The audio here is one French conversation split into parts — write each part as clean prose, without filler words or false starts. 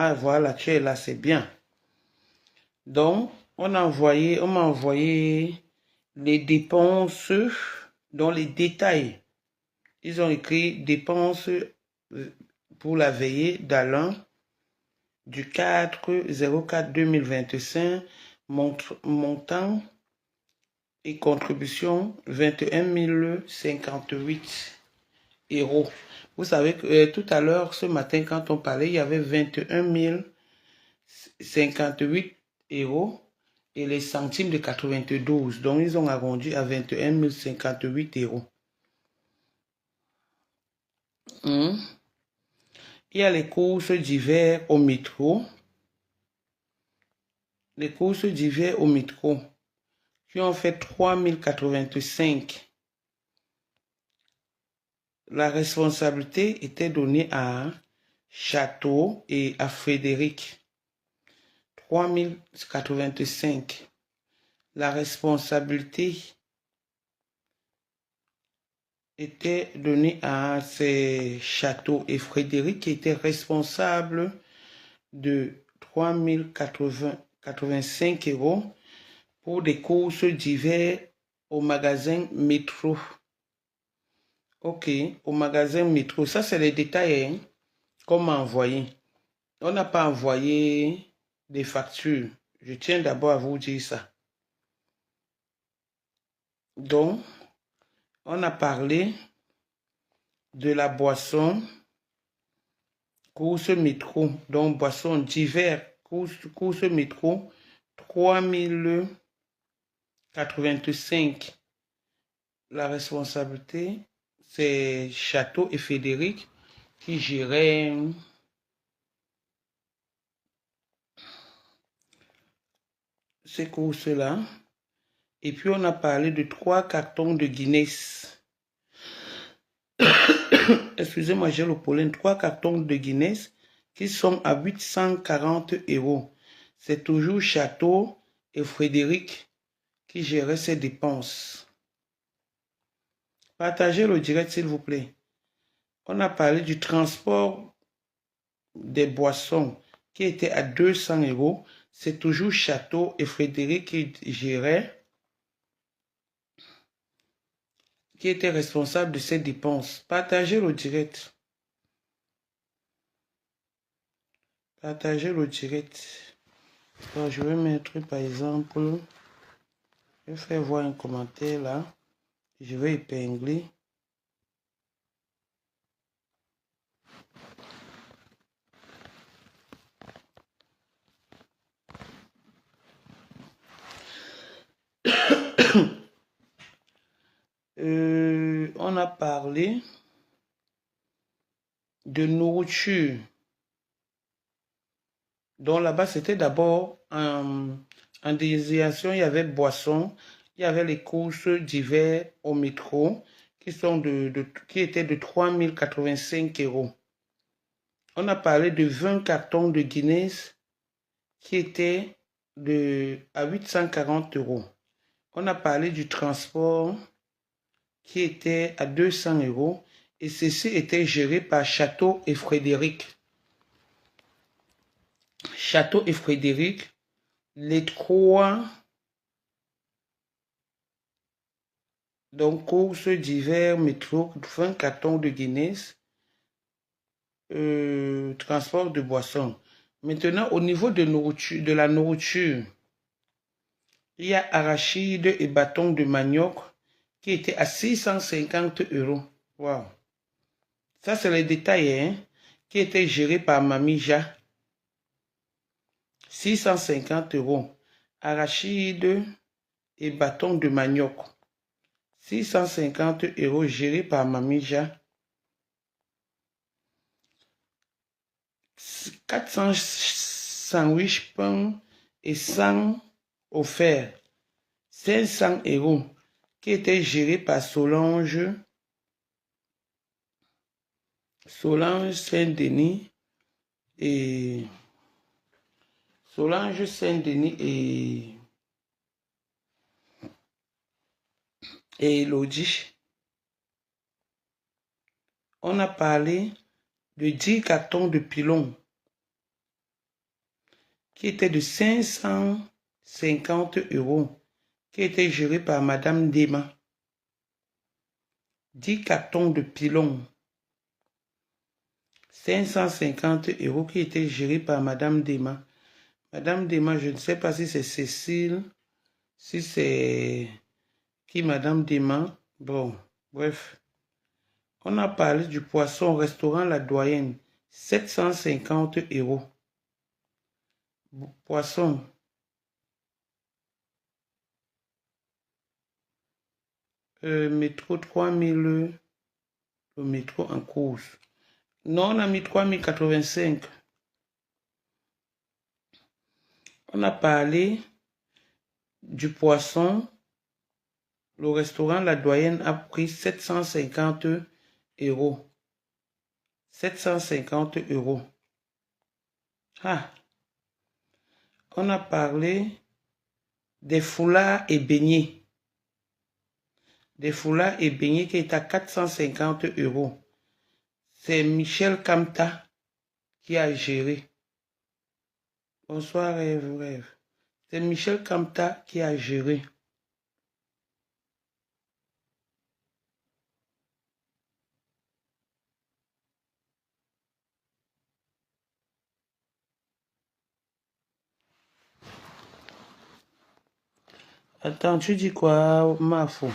Ah, voilà, tu es là, c'est bien. Donc, on m'a envoyé les dépenses dans les détails. Ils ont écrit dépenses pour la veillée d'Alain du 4/04/2025, montant et contribution 21 058 euros. Vous savez que tout à l'heure, ce matin, quand on parlait, il y avait 21 058 euros et les centimes de 92. Donc, ils ont arrondi à 21 058 euros. Il y a les courses d'hiver au métro. Les courses d'hiver au métro qui ont fait 3085. La responsabilité était donnée à Château et à Frédéric. 3085. La responsabilité était donnée à ces Château et Frédéric qui étaient responsables de 3085 euros pour des courses d'hiver au magasin Métro. Ok, au magasin Métro. Ça, c'est les détails hein, qu'on m'a envoyé. On n'a pas envoyé des factures. Je tiens d'abord à vous dire ça. Donc, on a parlé de la boisson, course métro, donc boisson d'hiver, course métro, 3085. La responsabilité, c'est Château et Frédéric qui géraient ces courses-là. Et puis, on a parlé de 3 cartons de Guinness. Excusez-moi, j'ai le pollen. 3 cartons de Guinness qui sont à 840 euros. C'est toujours Château et Frédéric qui géraient ces dépenses. Partagez le direct, s'il vous plaît. On a parlé du transport des boissons qui était à 200 euros. C'est toujours Château et Frédéric qui géraient, qui étaient responsables de ces dépenses. Partagez le direct. Partagez le direct. Alors, je vais mettre par exemple, je vais faire voir un commentaire là. Je vais épingler. On a parlé de nourriture. Donc là-bas, c'était d'abord en désignation, il y avait boisson, il y avait les courses d'hiver au métro qui étaient de 3085 euros. On a parlé de 20 cartons de Guinness qui étaient à 840 euros. On a parlé du transport qui était à 200 euros et ceci était géré par Château et Frédéric. Château et Frédéric, les trois donc courses d'hiver, métro, 20 cartons de Guinness, transport de boissons. Maintenant, au niveau de la nourriture, il y a arachide et bâton de manioc qui était à 650 euros. Wow. Ça, c'est les détails, hein, qui était géré par Mamie Ja. 650 euros. Arachide et bâton de manioc. 650 euros géré par Mamie Ja. 400 sandwich pain et 100 offerts. 500 euros qui était géré par Solange Saint-Denis et Solange Saint-Denis et Elodie. On a parlé de 10 cartons de pilons. qui était de 550 €, qui était géré par Madame Dema. 10 cartons de pilon. 550 € qui était géré par Madame Dema. Madame Dema, je ne sais pas si c'est Cécile, si c'est qui Madame Dema. Bon, bref. On a parlé du poisson au restaurant La Doyenne. 750 €. Poisson. Métro 3000, le métro en course. Non, on a mis 3085. On a parlé du poisson. Le restaurant La Doyenne a pris 750 €. 750 €. Ah. On a parlé des foulards et beignets. Des foulards et beignets qui est à 450 €. C'est Michel Kamta qui a géré. Bonsoir, rêve. C'est Michel Kamta qui a géré. Attends, tu dis quoi, Mafo?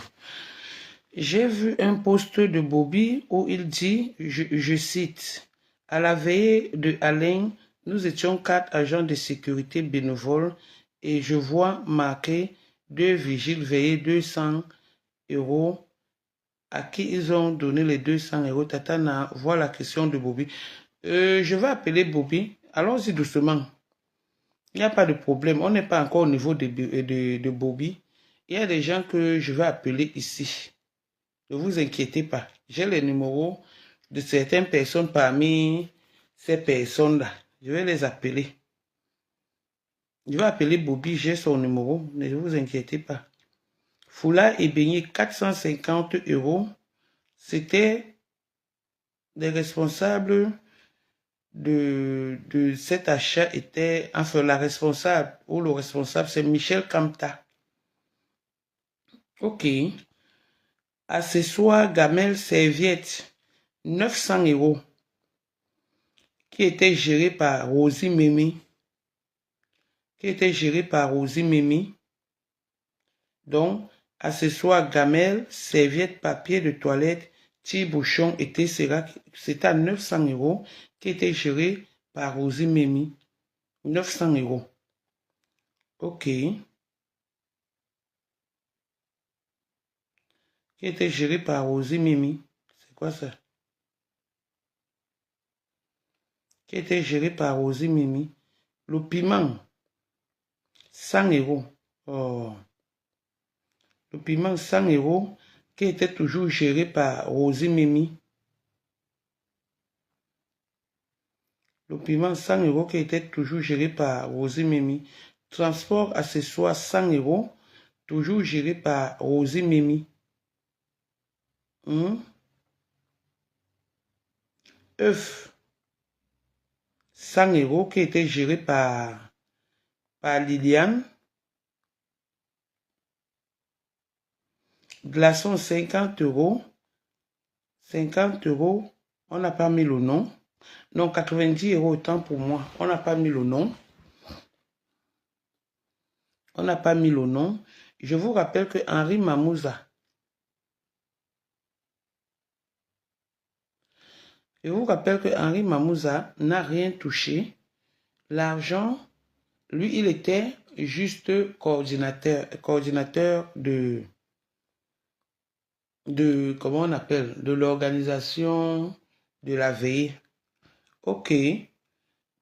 J'ai vu un post de Bobby où il dit, je cite, « À la veillée de Alain, nous étions 4 agents de sécurité bénévoles et je vois marqué 2 vigiles veillés 200 € à qui ils ont donné les 200 €. Tatana, voilà la question de Bobby. Je vais appeler Bobby. Allons-y doucement. Il n'y a pas de problème. On n'est pas encore au niveau de Bobby. Il y a des gens que je vais appeler ici. Ne vous inquiétez pas. J'ai les numéros de certaines personnes parmi ces personnes-là. Je vais les appeler. Je vais appeler Bobby. J'ai son numéro. Ne vous inquiétez pas. Foulard et beignet 450 €. C'était des responsables de cet achat était, enfin la responsable, ou le responsable, c'est Michel Kamta. Ok. Accessoires, gamelles, serviettes, 900 €, qui était géré par Rosie Mimi. Donc, accessoires, gamelles, serviettes, papier de toilette, tire-bouchon et tessera, c'était à 900 €, qui était géré par Rosie Mimi. 900 €. Ok. Qui était géré par Rosie Mimi. C'est quoi ça? Qui était géré par Rosie Mimi. Le piment, 100 €. Oh. Le piment, 100 €, qui était toujours géré par Rosie Mimi. Le piment, 100 € qui était toujours géré par Rosie Mimi. Transport, accessoire, 100 €, toujours géré par Rosie Mimi. Œuf, 100 € qui était géré par Liliane. Glaçons, 50 €. 50 €, on n'a pas mis le nom. Non, 90 € autant pour moi. On n'a pas mis le nom. On n'a pas mis le nom. Je vous rappelle que Henri Mamouza. Je vous rappelle que Henri Mamouza n'a rien touché. L'argent, lui, il était juste coordinateur de comment on appelle, de l'organisation de la veillée. Ok.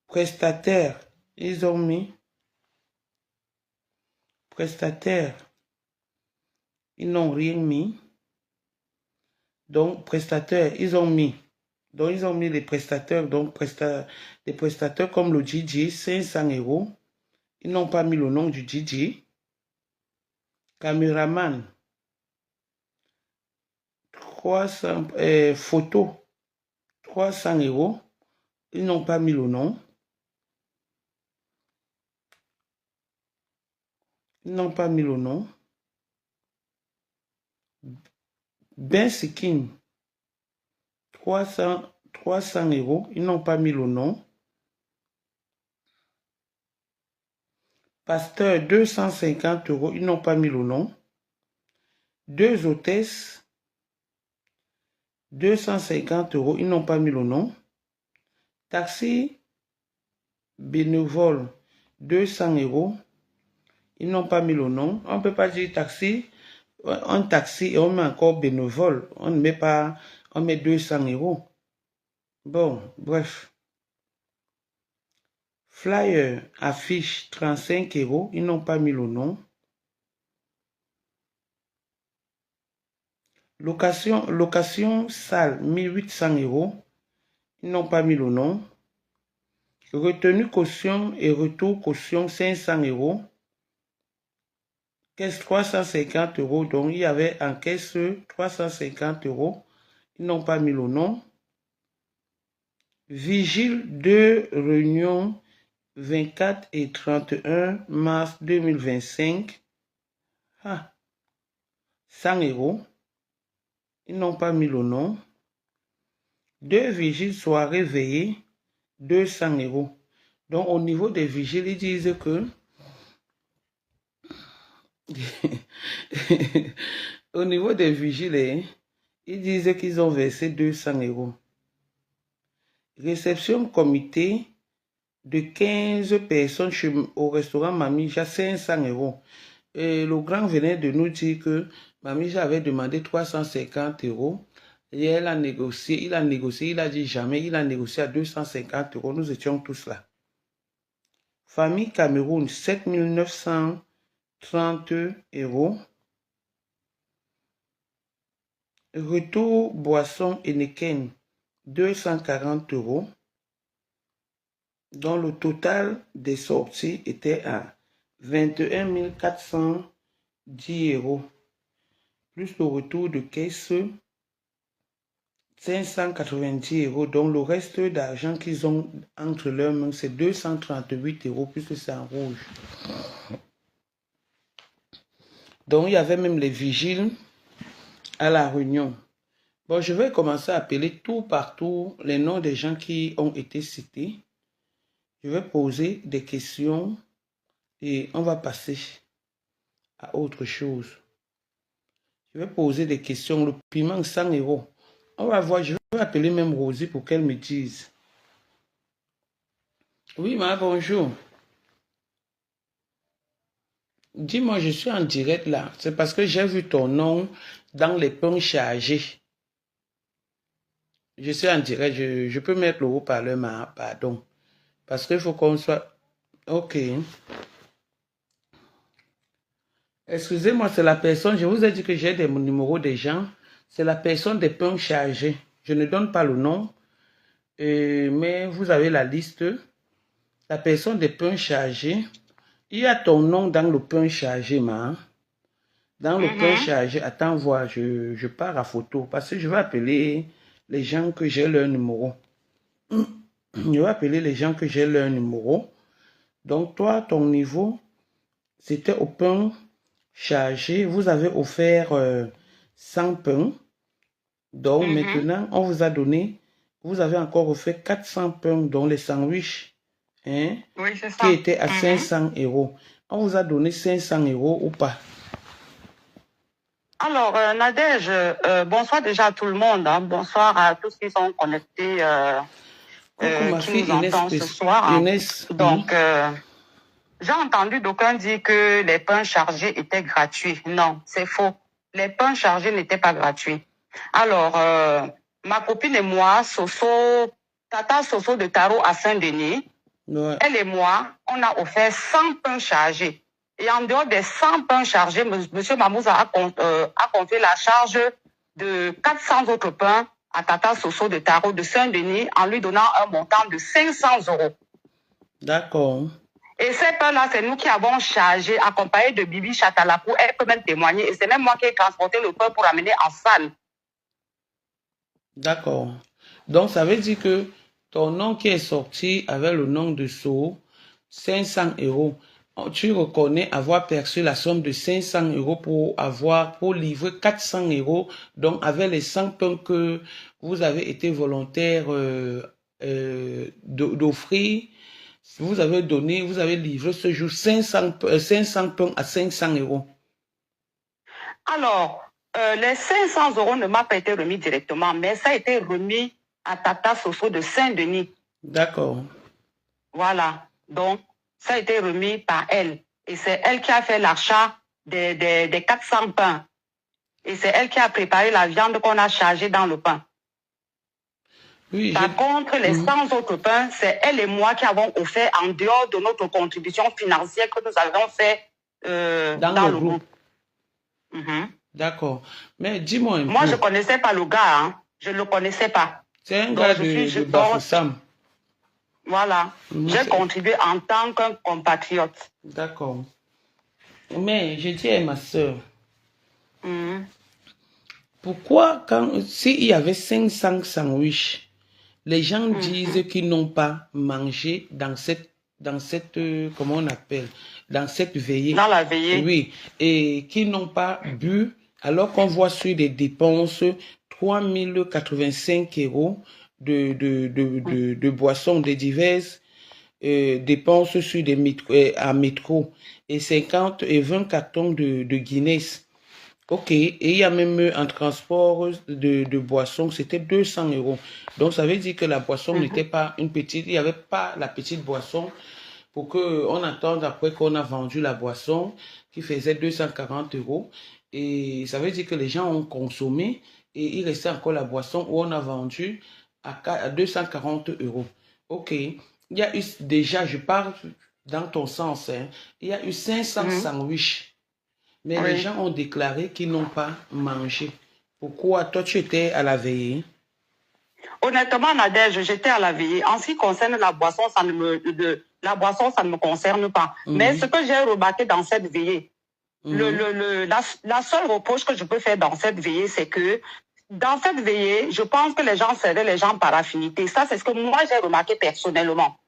Prestataire, ils ont mis. Prestataire, ils n'ont rien mis. Donc, prestataires, ils ont mis. Donc, ils ont mis les prestataires. Donc, les prestataires comme le DJ, 500 €. Ils n'ont pas mis le nom du DJ. Caméraman, 300, photo, 300 €. Ils n'ont pas mis le nom. ils n'ont pas mis le nom. Ben Sikin, 300 €, ils n'ont pas mis le nom. Pasteur, 250 €, ils n'ont pas mis le nom. 2 hôtesses, 250 €, ils n'ont pas mis le nom. Taxi bénévole, 200 €, ils n'ont pas mis le nom. On ne peut pas dire taxi, un taxi et on met encore bénévole. On ne met pas, on met 200 €. Bon, bref. Flyer, affiche, 35 €, ils n'ont pas mis le nom. Location salle, 1800 €, ils n'ont pas mis le nom. Retenue caution et retour caution, 500 €. Caisse 350 €, donc il y avait en caisse 350 €, ils n'ont pas mis le nom. Vigile de réunion 24 et 31 mars 2025. 100 €. Ils n'ont pas mis le nom. 2 vigiles soirée veillée, 200 €. Donc au niveau des vigiles, ils disent que au niveau des vigiles, ils disent qu'ils ont versé 200 €. Réception comité de 15 personnes au restaurant Mamija, 500 €. Et le grand venait de nous dire que Mamija avait demandé 350 €. Et elle a négocié, il a dit jamais, il a négocié à 250 €. Nous étions tous là. Famille Cameroun, 7 930 €. Retour boisson Heineken, 240 €. dont le total des sorties était à 21 410 €, plus le retour de caisse 590 €, donc le reste d'argent qu'ils ont entre leurs mains, c'est 238 € puisque c'est en rouge. Donc il y avait même les vigiles à la réunion. Bon, je vais commencer à appeler tout partout les noms des gens qui ont été cités. Je vais poser des questions et on va passer à autre chose. Je vais poser des questions. Le piment, 100 €. On va voir, je vais appeler même Rosie pour qu'elle me dise. Oui, ma bonjour. Dis-moi, je suis en direct là. C'est parce que j'ai vu ton nom dans les pains chargés. Je suis en direct. Je peux mettre le haut-parleur, pardon. Parce qu'il faut qu'on soit... Ok. Excusez-moi, c'est la personne, je vous ai dit que j'ai des numéros des gens. C'est la personne des pains chargés. Je ne donne pas le nom, mais vous avez la liste. La personne des pains chargés. Il y a ton nom dans le pain chargé, ma. Dans le pain chargé, attends voir, je pars à photo. Parce que je vais appeler les gens que j'ai leur numéro. Je vais appeler les gens que j'ai leur numéro. Donc toi, ton niveau, c'était au pain chargé. Vous avez offert 100 pains. Donc maintenant, on vous a donné, vous avez encore offert 400 pains, dont les sandwichs, hein, oui, qui étaient à 500 €. On vous a donné 500 € ou pas? Alors, Nadège, bonsoir déjà à tout le monde. Hein. Bonsoir à tous qui sont connectés, qui nous entendent ce soir. Hein. Donc, j'ai entendu d'aucuns dire que les pains chargés étaient gratuits. Non, c'est faux. Les pains chargés n'étaient pas gratuits. Alors, ma copine et moi, Tata Soso de Taro à Saint-Denis, ouais. Elle et moi, on a offert 100 pains chargés. Et en dehors des 100 pains chargés, M. Mamouza a confié la charge de 400 autres pains à Tata Soso de Taro de Saint-Denis en lui donnant un montant de 500 €. D'accord. Et ces pains-là, c'est nous qui avons chargé, accompagné de Bibi Chatalapou. Elle peut même témoigner. Et c'est même moi qui ai transporté le pain pour amener en salle. D'accord. Donc, ça veut dire que ton nom qui est sorti avec le nom de So, 500 €. tu reconnais avoir perçu la somme de 500 € pour livrer 400 €. Donc, avec les 100 pains que vous avez été volontaire d'offrir, vous avez livré ce jour 500 pains à 500 €. Alors, les 500 € ne m'ont pas été remis directement, mais ça a été remis à Tata Soso de Saint-Denis. D'accord. Voilà. Donc, ça a été remis par elle. Et c'est elle qui a fait l'achat des 400 pains. Et c'est elle qui a préparé la viande qu'on a chargée dans le pain. Oui, par contre, les 100 autres pains, c'est elle et moi qui avons offert en dehors de notre contribution financière que nous avons fait dans le groupe. D'accord. Mais dis-moi un peu. Moi, je ne connaissais pas le gars. Hein. Je ne le connaissais pas. C'est un gars de Bafoussam. Voilà. J'ai contribué en tant qu'un compatriote. D'accord. Mais je dis à ma soeur, pourquoi s'il y avait 500 sandwichs, les gens disent qu'ils n'ont pas mangé dans cette comment on appelle, dans cette veillée. Dans la veillée. Oui. Et qu'ils n'ont pas bu, alors qu'on voit sur les dépenses 3085 € de boissons, de diverses dépenses sur des à métro et 50 et 20 cartons de Guinness. Ok, et il y a même un transport de boissons, c'était 200 €. Donc ça veut dire que la boisson n'était pas une petite, il n'y avait pas la petite boisson pour qu'on attende après qu'on a vendu la boisson qui faisait 240 €. Et ça veut dire que les gens ont consommé et il restait encore la boisson où on a vendu à 240 €. Ok, il y a eu déjà, je parle dans ton sens, hein, il y a eu 500 sandwichs. Mais les gens ont déclaré qu'ils n'ont pas mangé. Pourquoi? Toi, tu étais à la veillée? Honnêtement, Nadège, j'étais à la veillée. En ce qui concerne la boisson, ça ne me concerne pas. Mais ce que j'ai remarqué dans cette veillée, la seule reproche que je peux faire dans cette veillée, c'est que dans cette veillée, je pense que les gens servaient les gens par affinité. Ça, c'est ce que moi, j'ai remarqué personnellement.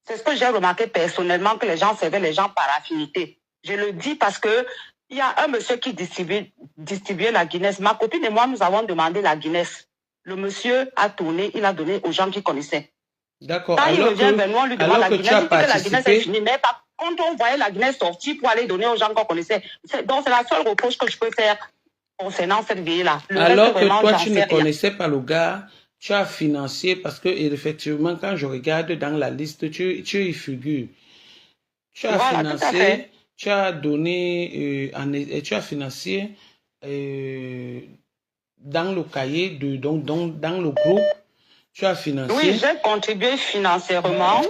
C'est ce que j'ai remarqué personnellement, que les gens servaient les gens par affinité. Je le dis parce que il y a un monsieur qui distribuait la Guinness. Ma copine et moi, nous avons demandé la Guinness. Le monsieur a tourné, il a donné aux gens qui connaissaient. D'accord. Quand il revient vers nous, on lui demande la Guinness, il dit que la Guinness est finie. Mais quand on voyait la Guinness sortir pour aller donner aux gens qu'on connaissait, donc c'est la seule reproche que je peux faire concernant cette veille-là. Alors que toi, tu ne connaissais pas le gars, tu as financé, parce que effectivement, quand je regarde dans la liste, tu y figures. Tu as financé, tu as donné, tu as financé dans le cahier, donc dans le groupe, tu as financé. Oui, j'ai contribué financièrement. Et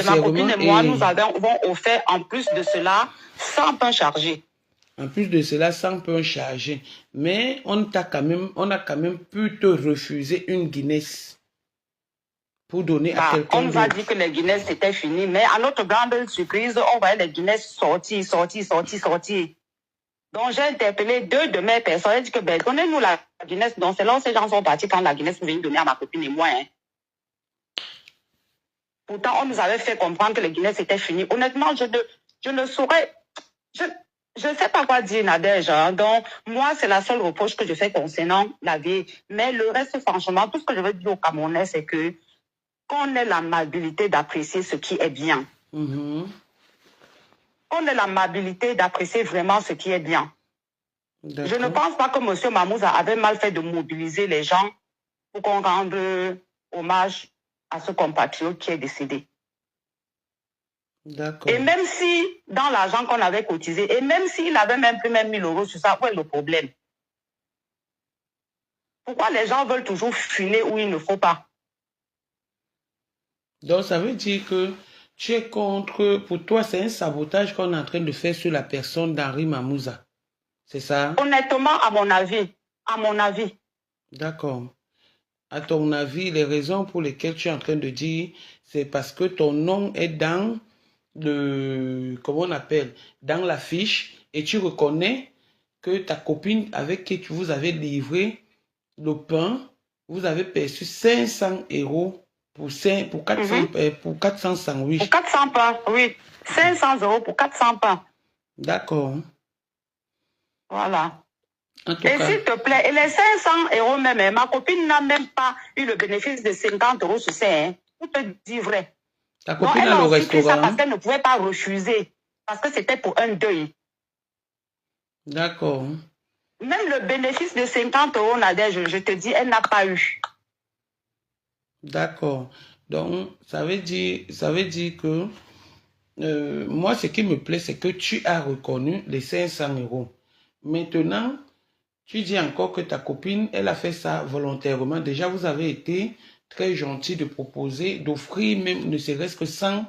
ma copine et moi, nous avons offert en plus de cela 100 pains chargés. En plus de cela, 100 pains chargés. Mais on a quand même pu te refuser une Guinness pour donner à quelqu'un. On nous a dit que les Guinness c'était fini, mais à notre grande surprise, on voyait les Guinness sortir. Donc j'ai interpellé 2 de mes personnes. J'ai dit que donnez-nous la Guinness. Donc c'est là où ces gens sont partis prendre la Guinness pour venir donner à ma copine et moi. Hein. Pourtant, on nous avait fait comprendre que les Guinness étaient finis. Honnêtement, je ne saurais... Je ne sais pas quoi dire, Nadège. Hein. Donc, moi, c'est la seule reproche que je fais concernant la vie. Mais le reste, franchement, tout ce que je veux dire aux Camerounais, c'est que qu'on ait l'amabilité d'apprécier ce qui est bien. On ait l'amabilité d'apprécier vraiment ce qui est bien. Je ne pense pas que M. Mamouza avait mal fait de mobiliser les gens pour qu'on rende hommage à ce compatriote qui est décédé. Et même si, dans l'argent qu'on avait cotisé, et même s'il avait même plus 1000 € sur ça, où est le problème? Pourquoi les gens veulent toujours filer où il ne faut pas? Donc, ça veut dire que tu es contre, pour toi, c'est un sabotage qu'on est en train de faire sur la personne d'Henri Mamouza. C'est ça? Honnêtement, à mon avis. D'accord. À ton avis, les raisons pour lesquelles tu es en train de dire, c'est parce que ton nom est dans comment on appelle, dans la fiche, et tu reconnais que ta copine avec qui vous avez livré le pain, vous avez perçu 500 € pour 400 sandwichs. Pour 400 pains, oui. 500 € pour 400 pains. D'accord. Voilà. Et s'il te plaît, et les 500 € même, hein, ma copine n'a même pas eu le bénéfice de 50 € sur ça, hein, pour te dire vrai. Ta copine a le restaurant. Ça parce qu'elle ne pouvait pas refuser, parce que c'était pour un deuil. D'accord. Même le bénéfice de 50 €, Nadège, je te dis, elle n'a pas eu. D'accord. Donc, ça veut dire que moi, ce qui me plaît, c'est que tu as reconnu les 500 €. Maintenant, tu dis encore que ta copine, elle a fait ça volontairement. Déjà, vous avez été très gentil de proposer, d'offrir même, ne serait-ce que 100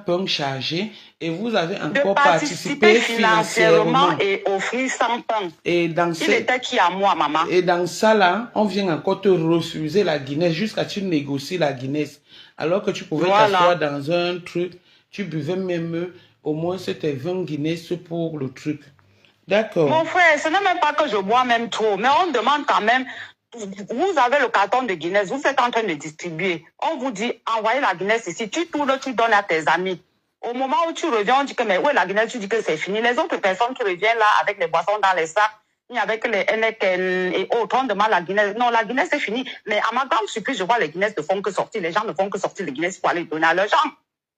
pains chargés. Et vous avez encore participé financièrement. Et offrir 100 pains. Et dans il était qui à moi, maman? Et dans ça, là, on vient encore te refuser la Guinness jusqu'à ce que tu négocies la Guinness. Alors que tu pouvais t'asseoir dans un truc, tu buvais même au moins c'était 20 Guinness pour le truc. D'accord. Mon frère, ce n'est même pas que je bois même trop, mais on demande quand même, vous avez le carton de Guinness, vous êtes en train de distribuer. On vous dit, envoyez la Guinness ici, tu tournes, tu donnes à tes amis. Au moment où tu reviens, on dit que, mais où est la Guinness? Tu dis que c'est fini. Les autres personnes qui reviennent là avec les boissons dans les sacs, avec les Heineken et autres, on demande la Guinness. Non, la Guinness c'est fini. Mais à ma grande surprise, je vois les Guinness ne font que sortir. Les gens ne font que sortir les Guinness pour aller donner à leurs gens.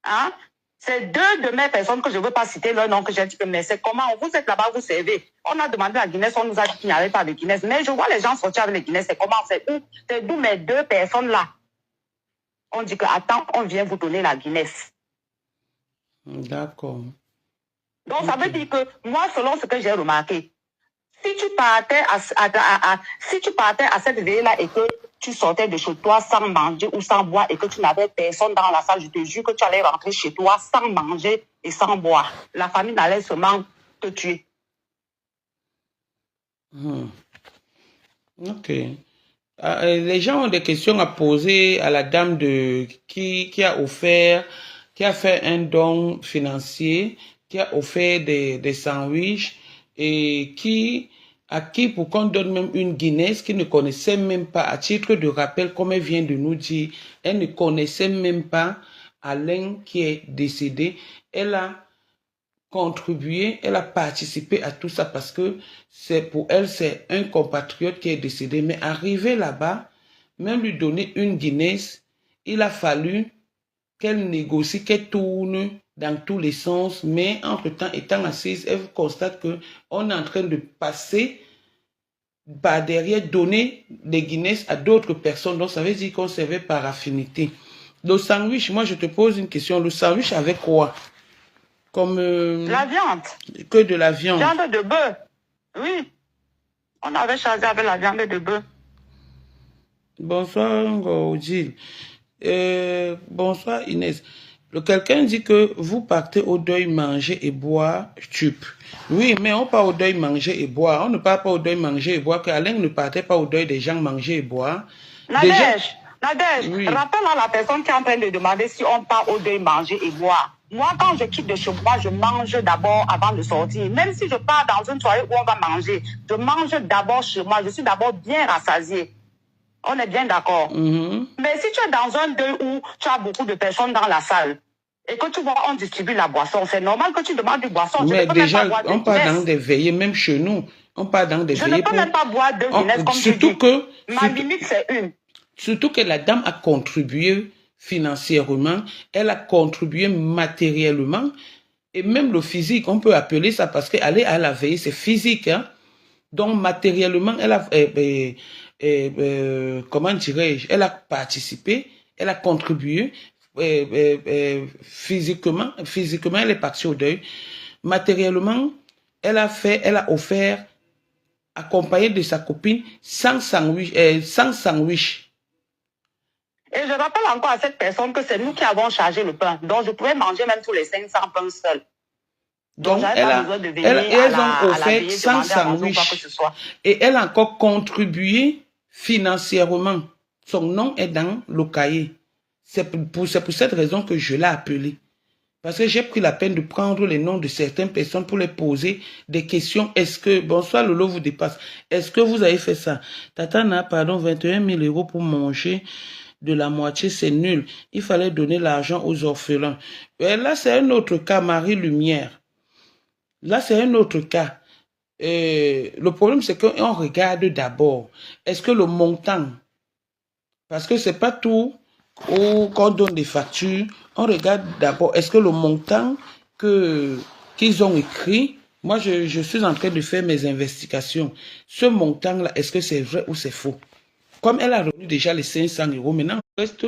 Hein? C'est deux de mes personnes que je ne veux pas citer leur nom, que j'ai dit que mais c'est comment vous êtes là-bas, vous servez. On a demandé la Guinness, on nous a dit qu'il n'y avait pas de Guinness. Mais je vois les gens sortir avec les Guinness, c'est comment? C'est d'où mes deux personnes-là. On dit que attends, on vient vous donner la Guinness. D'accord. Donc ça veut dire que moi, selon ce que j'ai remarqué, si tu partais à cette veille-là et que tu sortais de chez toi sans manger ou sans boire et que tu n'avais personne dans la salle, je te jure que tu allais rentrer chez toi sans manger et sans boire. La famille n'allait seulement te tuer. Ok. Les gens ont des questions à poser à la dame qui a fait un don financier, qui a offert des sandwichs et à qui pour qu'on donne même une Guinness qui ne connaissait même pas, à titre de rappel, comme elle vient de nous dire, elle ne connaissait même pas Alain qui est décédé. Elle a contribué, elle a participé à tout ça parce que pour elle, c'est un compatriote qui est décédé. Mais arrivé là-bas, même lui donner une Guinness, il a fallu qu'elle négocie, qu'elle tourne dans tous les sens, mais entre-temps, étant assise, elle constate qu'on est en train de passer par derrière, donner des Guinness à d'autres personnes. Donc, ça veut dire qu'on servait par affinité. Le sandwich, moi, je te pose une question. Le sandwich avec quoi? Comme la viande. Que de la viande. Viande de bœuf. Oui. On avait choisi avec la viande de bœuf. Bonsoir, Odile. Bonsoir, Inès. Quelqu'un dit que vous partez au deuil manger et boire tup. Oui, mais on part au deuil manger et boire. On ne part pas au deuil manger et boire. Que Alain ne partait pas au deuil des gens manger et boire. Nadège, oui. Rappelle à la personne qui est en train de demander si on part au deuil manger et boire. Moi, quand je quitte de chez moi, je mange d'abord avant de sortir. Même si je pars dans une soirée où on va manger, je mange d'abord chez moi. Je suis d'abord bien rassasiée. On est bien d'accord. Mais si tu es dans un deuil où tu as beaucoup de personnes dans la salle et que tu vois, on distribue la boisson, c'est normal que tu demandes du boisson. Mais déjà, on part dans des veillées, même chez nous. On part dans des veillées. Je ne peux même pas boire deux Guinness comme tu dis. Ma limite, c'est une. Surtout que la dame a contribué financièrement, elle a contribué matériellement et même le physique, on peut appeler ça parce qu'aller à la veille, c'est physique. Hein? Donc matériellement, elle a, comment dirais-je, elle a participé, elle a contribué physiquement, elle est partie au deuil. Matériellement, elle a offert, accompagnée de sa copine, 100 sandwichs. Et je rappelle encore à cette personne que c'est nous qui avons chargé le pain. Donc, je pouvais manger même tous les 500 pains seuls. Donc elles ont offert 100 sandwichs. Et elle a encore contribué financièrement. Son nom est dans le cahier. C'est pour cette raison que je l'ai appelée. Parce que j'ai pris la peine de prendre les noms de certaines personnes pour les poser des questions. Est-ce que, bonsoir, Lolo vous dépasse. Est-ce que vous avez fait ça? Tatana, pardon, 21 000 € pour manger de la moitié, c'est nul. Il fallait donner l'argent aux orphelins. Et là, c'est un autre cas, Marie Lumière. Là, c'est un autre cas. Le problème, c'est qu'on regarde d'abord. Est-ce que le montant, parce que c'est pas tout où qu'on donne des factures, on regarde d'abord, est-ce que le montant qu'ils ont écrit, moi, je suis en train de faire mes investigations. Ce montant-là, est-ce que c'est vrai ou c'est faux? Comme elle a reçu déjà les 500 €, maintenant, le reste,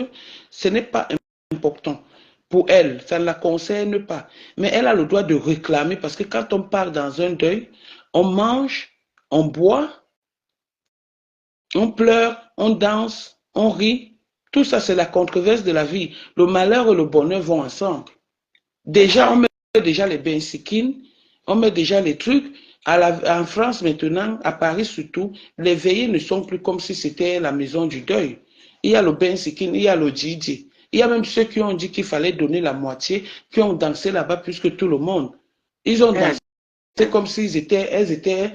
ce n'est pas important. Pour elle, ça ne la concerne pas. Mais elle a le droit de réclamer parce que quand on part dans un deuil, on mange, on boit, on pleure, on danse, on rit. Tout ça, c'est la controverse de la vie. Le malheur et le bonheur vont ensemble. Déjà, on met déjà les bensikines, on met déjà les trucs. En France maintenant, à Paris surtout, les veillées ne sont plus comme si c'était la maison du deuil. Il y a le bensikine, il y a le DJ. Il y a même ceux qui ont dit qu'il fallait donner la moitié, qui ont dansé là-bas plus que tout le monde. Ils ont dansé comme s'ils étaient,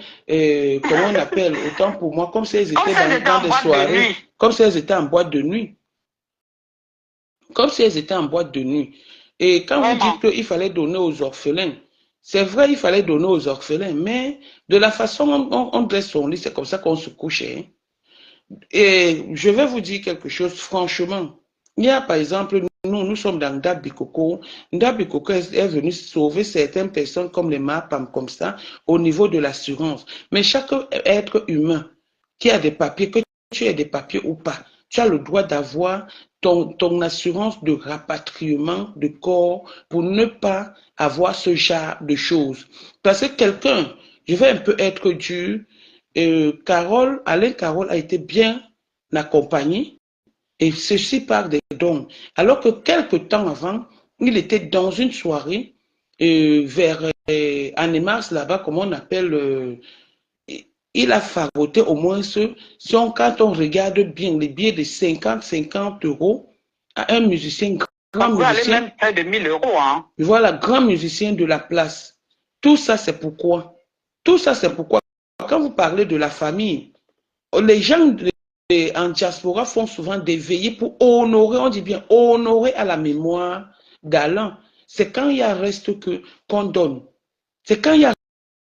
comment on appelle, autant pour moi, comme si elles étaient dans des soirées, comme si elles étaient en boîte de nuit. Comme si elles étaient en boîte de nuit. Et quand vous dites qu'il fallait donner aux orphelins, c'est vrai, il fallait donner aux orphelins, mais de la façon dont on dresse son lit, c'est comme ça qu'on se couche. Hein. Et je vais vous dire quelque chose, franchement. Il y a par exemple, nous sommes dans Ndabikoko. Ndabikoko est venu sauver certaines personnes comme les MAPAM, comme ça, au niveau de l'assurance. Mais chaque être humain qui a des papiers, que tu aies des papiers ou pas, tu as le droit d'avoir ton assurance de rapatriement de corps pour ne pas avoir ce genre de choses. Parce que quelqu'un, je vais un peu être dur, Alain Carole a été bien accompagné et ceci par des dons. Alors que quelque temps avant, il était dans une soirée vers Anemars là-bas, comme on appelle, il a fagoté au moins quand on regarde bien les billets de 50 € à un musicien, grand musicien. Même près de 1 000 €. Hein. Voilà, grand musicien de la place. Tout ça, c'est pourquoi. Tout ça, c'est pourquoi. Quand vous parlez de la famille, les gens en diaspora font souvent des veillées pour honorer, on dit bien honorer à la mémoire d'Alain. C'est quand il y a reste qu'on donne. C'est quand il y a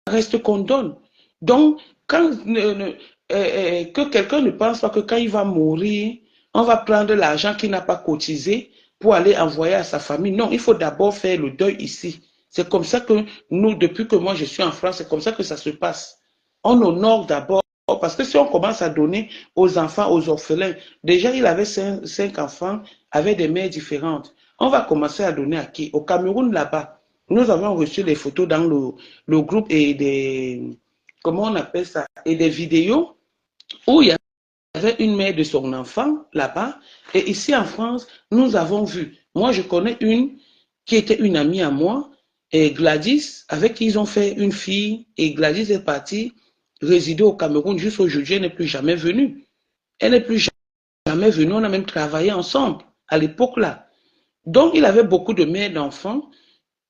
reste qu'on donne. Donc, que quelqu'un ne pense pas que quand il va mourir, on va prendre l'argent qu'il n'a pas cotisé pour aller envoyer à sa famille. Non, il faut d'abord faire le deuil ici. C'est comme ça que nous, depuis que moi je suis en France, c'est comme ça que ça se passe. On honore d'abord, parce que si on commence à donner aux enfants, aux orphelins, déjà il avait 5 enfants avec des mères différentes. On va commencer à donner à qui? Au Cameroun là-bas. Nous avons reçu les photos dans le groupe et comment on appelle ça, et des vidéos où il y avait une mère de son enfant là-bas. Et ici en France, nous avons vu. Moi, je connais une qui était une amie à moi, et Gladys, avec qui ils ont fait une fille, et Gladys est partie résider au Cameroun jusqu'aujourd'hui, elle n'est plus jamais venue. Elle n'est plus jamais venue, on a même travaillé ensemble à l'époque là. Donc, il avait beaucoup de mères d'enfants,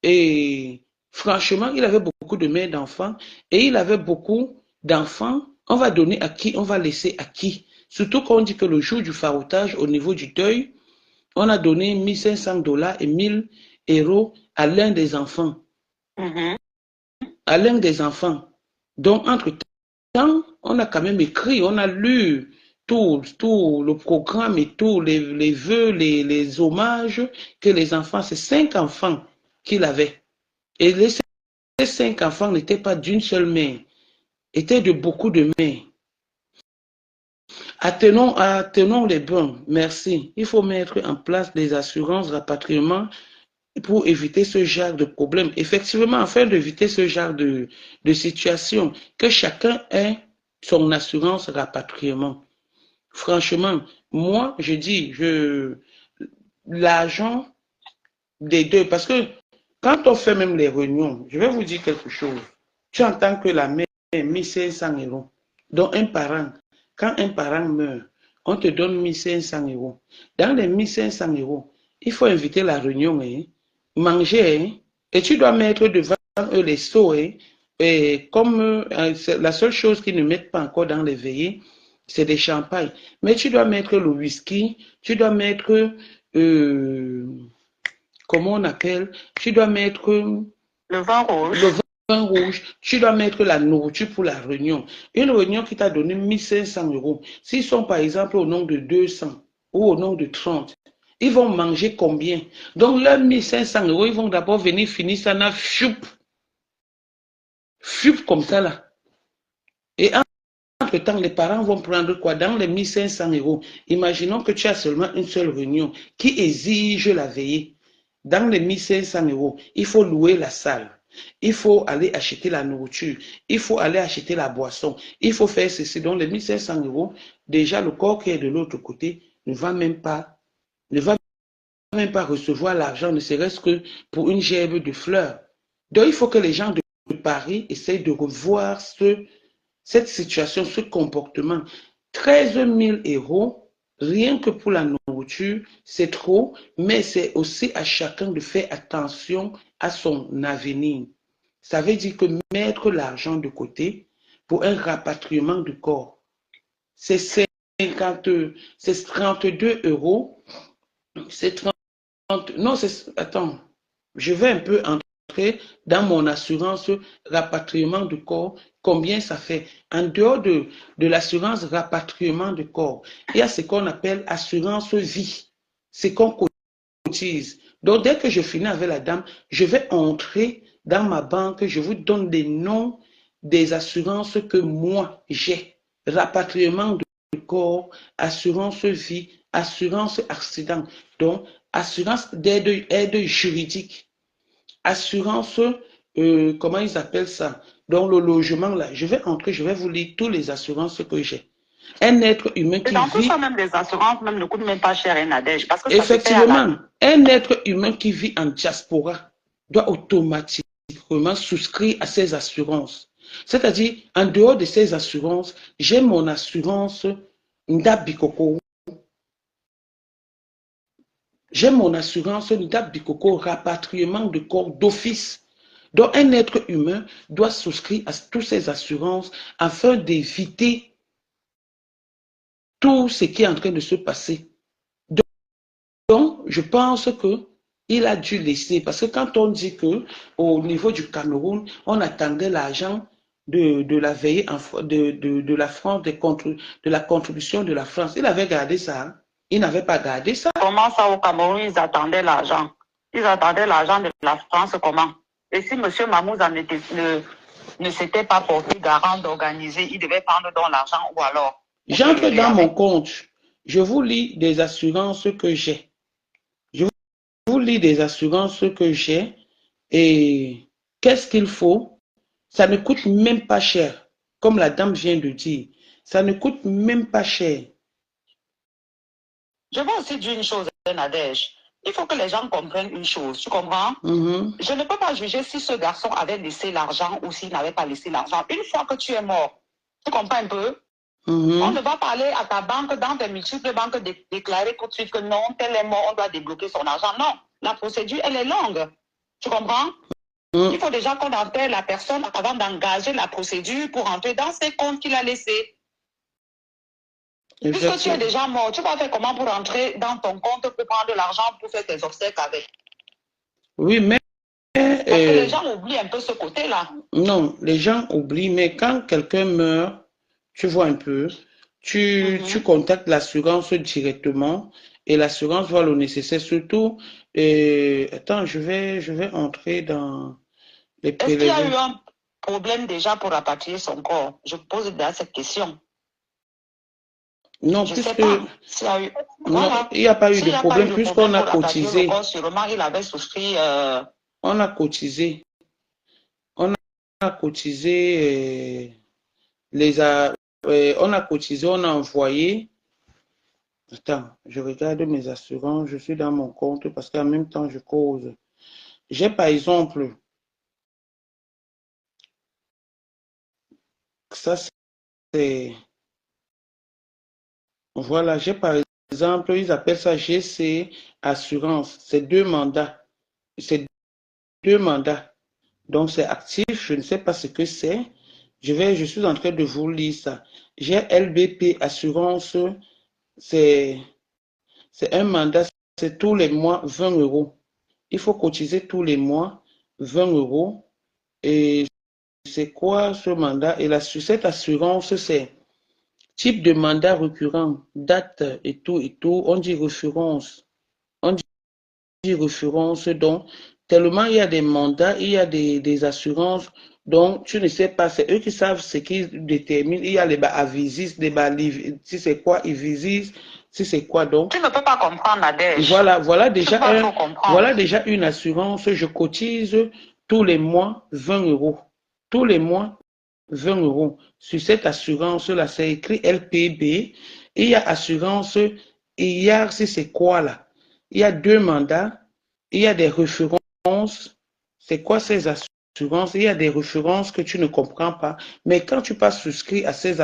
et franchement, il avait beaucoup de mères d'enfants, et il avait beaucoup d'enfants. On va donner à qui, on va laisser à qui. Surtout quand on dit que le jour du farotage, au niveau du deuil, on a donné 1 500 $ et 1 000 € à l'un des enfants. À l'un des enfants. Donc, entre-temps, on a quand même écrit, on a lu tout le programme et tous les vœux, les hommages que les enfants, c'est 5 enfants qu'il avait. Et ces 5 enfants n'étaient pas d'une seule mère, étaient de beaucoup de mères. Attenons les bons, merci. Il faut mettre en place des assurances rapatriement pour éviter ce genre de problème. Effectivement, afin d'éviter ce genre de situation, que chacun ait son assurance rapatriement. Franchement, moi, je dis, l'argent des deux, parce que quand on fait même les réunions, je vais vous dire quelque chose. Tu entends que la mère a 1 500 €. Donc un parent, quand un parent meurt, on te donne 1 500 €. Dans les 1 500 €, il faut inviter la réunion, hein, manger, hein, et tu dois mettre devant eux les seaux. Hein, et comme la seule chose qu'ils ne mettent pas encore dans les veillées, c'est des champagnes. Mais tu dois mettre le whisky, tu dois mettre, comment on appelle, tu dois mettre le vin rouge. Le vin rouge, tu dois mettre la nourriture pour la réunion. Une réunion qui t'a donné 1500 euros. S'ils sont par exemple au nombre de 200 ou au nombre de 30, ils vont manger combien? Donc leurs 1500 euros, ils vont d'abord venir finir ça dans choup comme ça là. Et entre-temps, les parents vont prendre quoi? Dans les 1500 euros, imaginons que tu as seulement une seule réunion qui exige la veillée. Dans les 1500 euros, il faut louer la salle. Il faut aller acheter la nourriture. Il faut aller acheter la boisson. Il faut faire ceci. Donc, les 1500 euros, déjà, le corps qui est de l'autre côté ne va même pas recevoir l'argent, ne serait-ce que pour une gerbe de fleurs. Donc, il faut que les gens de Paris essayent de revoir cette situation, ce comportement. 13 000 euros, rien que pour la nourriture, c'est trop, mais c'est aussi à chacun de faire attention à son avenir. Ça veut dire que mettre l'argent de côté pour un rapatriement du corps, c'est 32 euros, c'est 30, non, attends, je vais un peu entrer dans mon assurance rapatriement du corps, combien ça fait. En dehors de l'assurance rapatriement du corps, il y a ce qu'on appelle assurance vie, c'est qu'on cotise. Donc, dès que je finis avec la dame, je vais entrer dans ma banque, je vous donne des noms des assurances que moi j'ai. Rapatriement du corps, assurance vie, assurance accident. Donc, assurance d'aide juridique, assurance, comment ils appellent ça? Donc, le logement, là, je vais entrer, je vais vous lire toutes les assurances que j'ai. Un être humain qui dans vit... tout ça, même les assurances même ne coûtent même pas cher, Nadège, parce que ça effectivement, un être humain qui vit en diaspora doit automatiquement souscrire à ces assurances. C'est-à-dire, en dehors de ces assurances, j'ai mon assurance Ndabikoko. J'ai mon assurance Ndabikoko, rapatriement de corps d'office. Donc, un être humain doit souscrire à toutes ces assurances afin d'éviter tout ce qui est en train de se passer. Donc, je pense qu'il a dû laisser, parce que quand on dit qu'au niveau du Cameroun, on attendait l'argent de la veillée de la France, de la contribution de la France, il avait gardé ça. Hein? Il n'avait pas gardé ça. Comment ça au Cameroun, ils attendaient l'argent? Ils attendaient l'argent de la France, comment? Et si M. Mamouza ne s'était pas porté garant d'organiser, il devait prendre dans l'argent ou alors? J'entre dans mon compte. Je vous lis des assurances que j'ai. Je vous lis des assurances que j'ai. Et qu'est-ce qu'il faut? Ça ne coûte même pas cher. Comme la dame vient de dire. Ça ne coûte même pas cher. Je veux aussi dire une chose, Nadège. Il faut que les gens comprennent une chose. Tu comprends? Je ne peux pas juger si ce garçon avait laissé l'argent ou s'il n'avait pas laissé l'argent. Une fois que tu es mort, tu comprends un peu? On ne va pas aller à ta banque, dans tes multiples banques, déclarer tout de suite que non, tel est mort, on doit débloquer son argent. Non, la procédure, elle est longue. Tu comprends? Il faut déjà qu'on appelle la personne avant d'engager la procédure pour entrer dans ses comptes qu'il a laissés. Puisque tu es déjà mort, tu vas faire comment pour entrer dans ton compte pour prendre l'argent pour faire tes obsèques avec? Oui, mais... Parce que les gens oublient un peu ce côté-là. Non, les gens oublient, mais quand quelqu'un meurt, tu vois un peu, tu contactes l'assurance directement et l'assurance voit le nécessaire. Surtout, attends, je vais entrer dans les prélèvements. Est-ce qu'il y a eu un problème déjà pour rapatrier son corps? Je pose déjà cette question. Non, puisque il n'y a pas eu de problème puisqu'on a cotisé. Sûrement, il avait souscrit. On a cotisé. On a cotisé on a cotisé, on a envoyé. Attends, je regarde mes assurances, je suis dans mon compte parce qu'en même temps, je cause. J'ai par exemple, ça c'est, voilà, j'ai par exemple, ils appellent ça GC Assurance, c'est 2 mandats. C'est 2 mandats. Donc c'est actif, je ne sais pas ce que c'est. Je suis en train de vous lire ça. J'ai LBP Assurance, c'est un mandat, c'est tous les mois 20 euros. Il faut cotiser tous les mois 20 euros. Et c'est quoi ce mandat? Et cette assurance, c'est type de mandat récurrent, date et tout, on dit référence. On dit référence, donc, tellement il y a des mandats, il y a des assurances, donc tu ne sais pas, c'est eux qui savent ce qu'ils déterminent. Il y a les avisis, si c'est quoi, Ivisis, si c'est quoi donc. Tu ne peux pas comprendre, Nadège. Voilà déjà une assurance, je cotise tous les mois 20 euros. Tous les mois 20 euros. Sur cette assurance-là, c'est écrit LPB. Il y a assurance, il y a, c'est quoi là? Il y a 2 mandats, il y a des références. C'est quoi ces assurances? Il y a des références que tu ne comprends pas. Mais quand tu passes souscrit à ces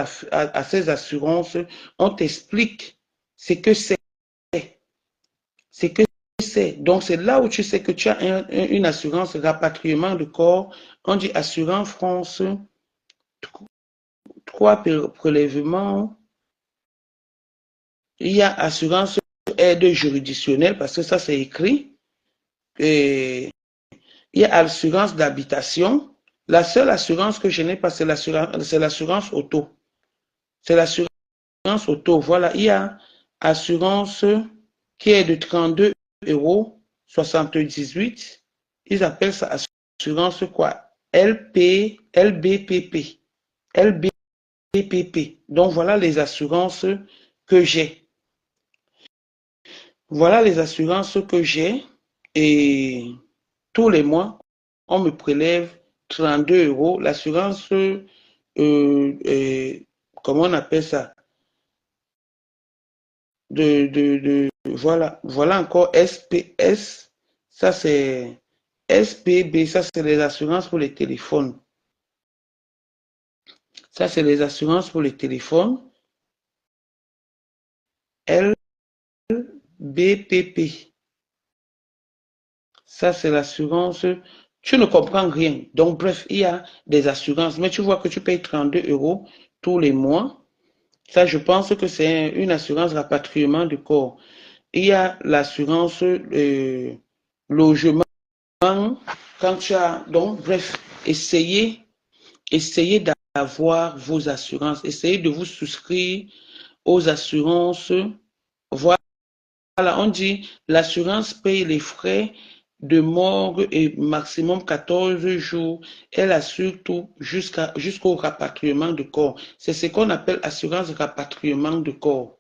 assurances, on t'explique ce que c'est. C'est que c'est. Donc c'est là où tu sais que tu as une assurance rapatriement de corps. On dit assurance France. 3 prélèvements. Il y a assurance aide juridictionnelle parce que ça c'est écrit. Et il y a assurance d'habitation. La seule assurance que je n'ai pas, c'est l'assurance auto. C'est l'assurance auto. Voilà, il y a assurance qui est de 32 euros 78. Ils appellent ça assurance quoi? LBPP. LBPP. Donc voilà les assurances que j'ai. Voilà les assurances que j'ai. Et tous les mois, on me prélève 32 euros. L'assurance, comment on appelle ça? Voilà encore SPS. Ça, c'est SPB. Ça, c'est les assurances pour les téléphones. Ça, c'est les assurances pour les téléphones. LBPP. Ça, c'est l'assurance. Tu ne comprends rien. Donc, bref, il y a des assurances. Mais tu vois que tu payes 32 euros tous les mois. Ça, je pense que c'est une assurance rapatriement du corps. Il y a l'assurance logement. Quand tu as... Donc, bref, essayez d'avoir vos assurances. Essayez de vous souscrire aux assurances. Voilà, on dit l'assurance paye les frais de morgue et maximum 14 jours. Elle assure tout jusqu'au rapatriement de corps. C'est ce qu'on appelle assurance rapatriement de corps.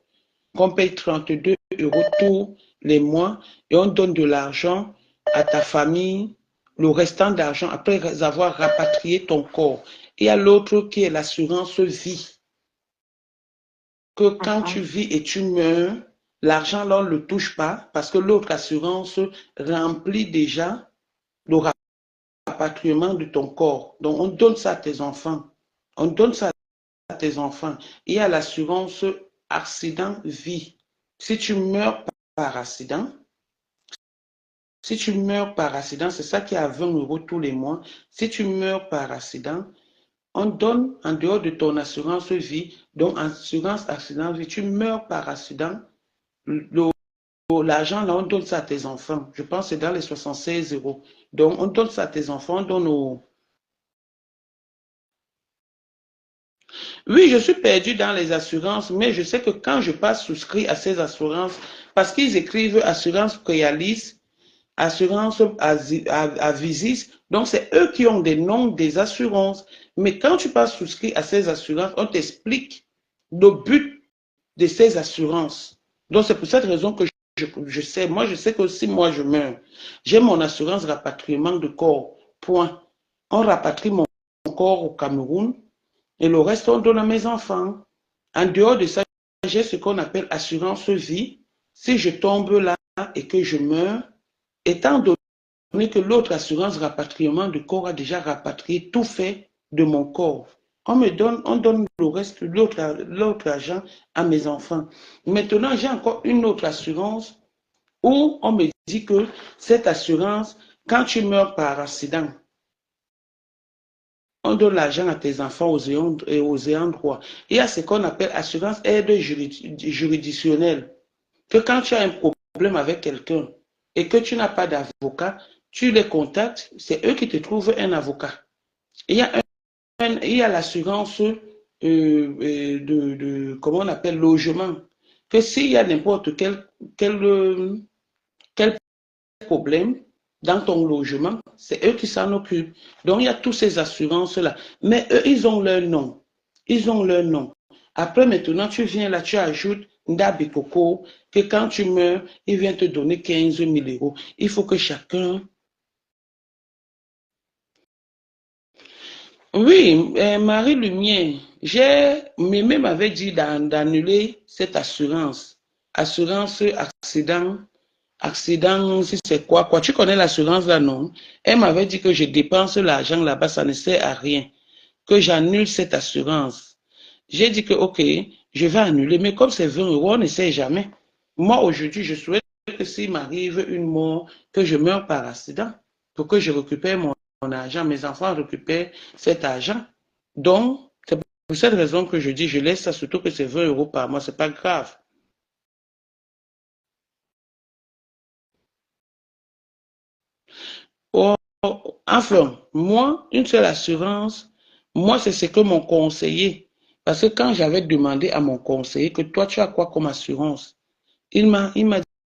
On paye 32 euros tous les mois et on donne de l'argent à ta famille, le restant d'argent après avoir rapatrié ton corps. Il y a l'autre qui est l'assurance vie. Que quand tu vis et tu meurs, l'argent là on ne le touche pas parce que l'autre assurance remplit déjà le rapatriement de ton corps. Donc on donne ça à tes enfants. On donne ça à tes enfants. Il y a l'assurance accident vie. Si tu meurs par accident, c'est ça qui est à 20 euros tous les mois. Si tu meurs par accident, on donne en dehors de ton assurance vie, donc assurance accident vie, tu meurs par accident, l'argent là, on donne ça à tes enfants. Je pense que c'est dans les 76 euros. Donc on donne ça à tes enfants, on donne aux... Oui, je suis perdu dans les assurances, mais je sais que quand je passe souscrit à ces assurances, parce qu'ils écrivent assurance Préalis, assurance Avisis, donc c'est eux qui ont des noms des assurances. Mais quand tu passes souscrit à ces assurances, on t'explique le but de ces assurances. Donc c'est pour cette raison que je sais, moi je sais que si moi je meurs, j'ai mon assurance rapatriement de corps, point. On rapatrie mon corps au Cameroun et le reste on donne à mes enfants. En dehors de ça, j'ai ce qu'on appelle assurance vie. Si je tombe là et que je meurs, étant donné que l'autre assurance rapatriement de corps a déjà rapatrié tout fait de mon corps, on donne le reste, l'autre argent à mes enfants. Maintenant, j'ai encore une autre assurance où on me dit que cette assurance, quand tu meurs par accident, on donne l'argent à tes enfants aux ayants droit. Il y a ce qu'on appelle assurance aide juridictionnelle. Que quand tu as un problème avec quelqu'un et que tu n'as pas d'avocat, tu les contactes, c'est eux qui te trouvent un avocat. Il y a l'assurance comment on appelle, logement. Que s'il y a n'importe quel problème dans ton logement, c'est eux qui s'en occupent. Donc, il y a toutes ces assurances-là. Mais eux, ils ont leur nom. Ils ont leur nom. Après, maintenant, tu viens là, tu ajoutes Ndabi Coco, que quand tu meurs, il vient te donner 15 000 euros. Il faut que chacun... Oui, Marie Lumière, Mémé m'avait dit d'annuler cette assurance. Assurance accident. Accident, si c'est quoi. Tu connais l'assurance là, non? Elle m'avait dit que je dépense l'argent là-bas, ça ne sert à rien. Que j'annule cette assurance. J'ai dit que, ok, je vais annuler, mais comme c'est 20 euros, on ne sait jamais. Moi, aujourd'hui, je souhaite que s'il m'arrive une mort, que je meure par accident, pour que je récupère mon argent, mes enfants récupèrent cet argent. Donc, c'est pour cette raison que je dis, je laisse ça, surtout que c'est 20 euros par mois, c'est pas grave. Oh, enfin, moi, une seule assurance, moi, c'est ce que mon conseiller, parce que quand j'avais demandé à mon conseiller que toi, tu as quoi comme assurance, il m'a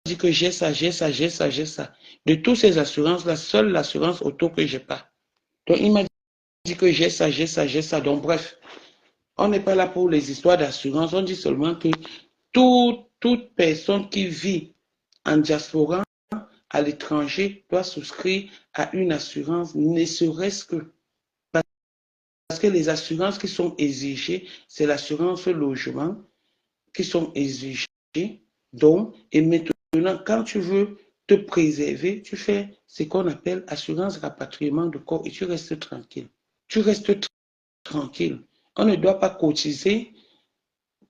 dit que j'ai ça, j'ai ça, j'ai ça, j'ai ça. De toutes ces assurances-là, seule l'assurance auto que j'ai pas. Donc, il m'a dit que j'ai ça, j'ai ça, j'ai ça. Donc, bref, on n'est pas là pour les histoires d'assurance. On dit seulement que toute personne qui vit en diaspora, à l'étranger, doit souscrire à une assurance, ne serait-ce que parce que les assurances qui sont exigées, c'est l'assurance logement qui sont exigées. Donc, et maintenant, quand tu veux te préserver, tu fais ce qu'on appelle assurance rapatriement de corps et tu restes tranquille. Tu restes tranquille. On ne doit pas cotiser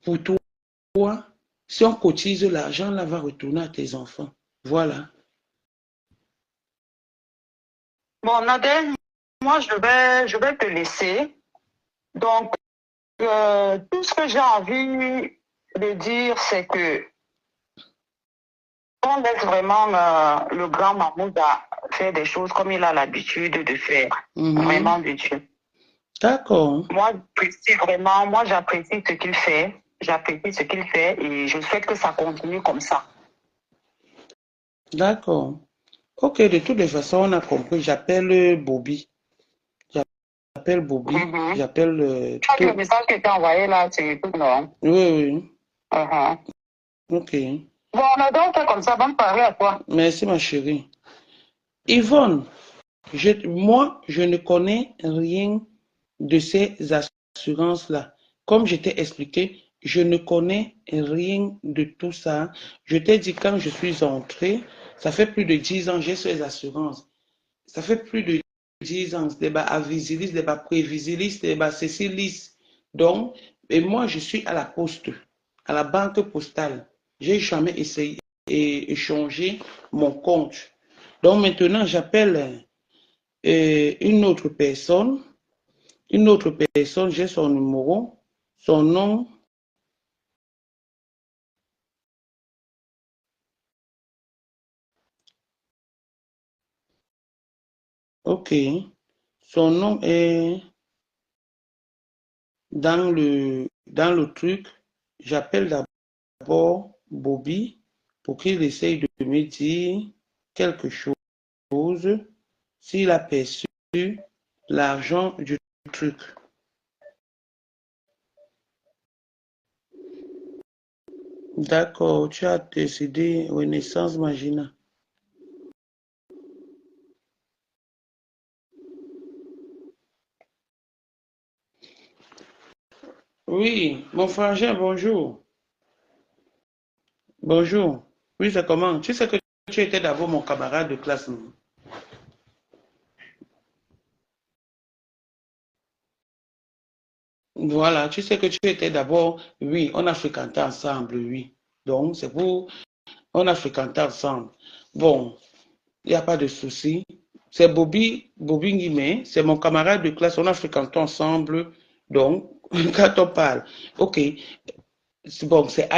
pour toi. Si on cotise, l'argent là va retourner à tes enfants. Voilà. Bon, Nadège, moi, je vais te laisser. Donc, tout ce que j'ai envie de dire, c'est que on laisse vraiment le grand Mahmoud à faire des choses comme il a l'habitude de faire. Vraiment de Dieu. D'accord. Moi, j'apprécie ce qu'il fait. J'apprécie ce qu'il fait et je souhaite que ça continue comme ça. D'accord. Ok, de toutes les façons, on a compris. J'appelle Bobby. J'appelle Bobby. J'appelle. Tu as vu le message qui était envoyé là, c'est tout, non? Oui, oui. Ok. Bon, on a donc fait comme ça. Bonne soirée à toi. Merci, ma chérie. Yvonne, moi, je ne connais rien de ces assurances-là. Comme je t'ai expliqué, je ne connais rien de tout ça. Je t'ai dit, quand je suis entrée, ça fait plus de 10 ans, j'ai ces assurances. Ça fait plus de 10 ans, des bas Avisilis, des bas Prévisilis, des bas Cécilis. Donc, et moi, je suis à la poste, à la banque postale. J'ai jamais essayé et échangé mon compte. Donc maintenant, j'appelle une autre personne. Une autre personne, j'ai son numéro, son nom. Ok. Son nom est dans le truc. J'appelle d'abord Bobby pour qu'il essaye de me dire quelque chose s'il a perçu l'argent du truc. D'accord, tu as décidé Renaissance Magina. Oui, mon frangin, bonjour. Bonjour. Oui, c'est comment? Tu sais que tu étais d'abord mon camarade de classe. Voilà, tu sais que tu étais d'abord, oui, on a fréquenté ensemble, oui. Donc, c'est pour, on a fréquenté ensemble. Bon, il n'y a pas de souci. C'est Bobby Nguimé, c'est mon camarade de classe, on a fréquenté ensemble, donc, quand on parle, ok, c'est bon, c'est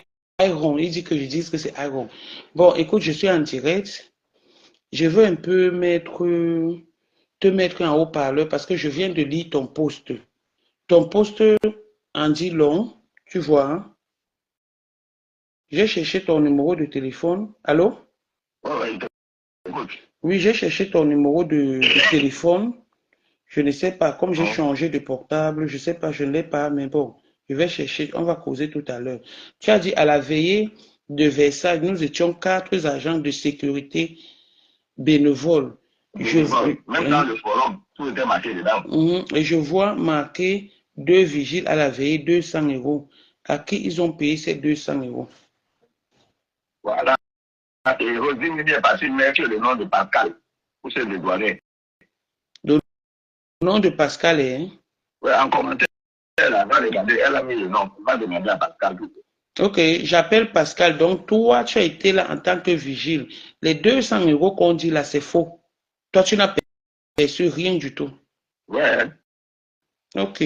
Iron, il dit que je dise que c'est Iron. Bon, écoute, je suis en direct, je veux un peu te mettre en haut-parleur parce que je viens de lire ton post. Ton post en dit long, tu vois, hein? J'ai cherché ton numéro de téléphone. Allô? Oui, j'ai cherché ton numéro de téléphone. Je ne sais pas, comme j'ai changé de portable, je ne sais pas, je ne l'ai pas, mais bon, je vais chercher, on va causer tout à l'heure. Tu as dit à la veillée de Versailles, nous étions 4 agents de sécurité bénévoles. Même dans le forum, tout était marqué dedans. Et je vois marqué 2 vigiles à la veillée, 200 €. À qui ils ont payé ces 200 €? Voilà. Et Rosine est passée mettre le nom de Pascal pour se dédouaner. Le nom de Pascal est... Hein? Oui, en commentaire, elle a regardé, elle a mis le nom. On va demander à Pascal. Ok, j'appelle Pascal. Donc, toi, tu as été là en tant que vigile. Les 200 € qu'on dit là, c'est faux. Toi, tu n'as perçu rien du tout. Ouais. Ok.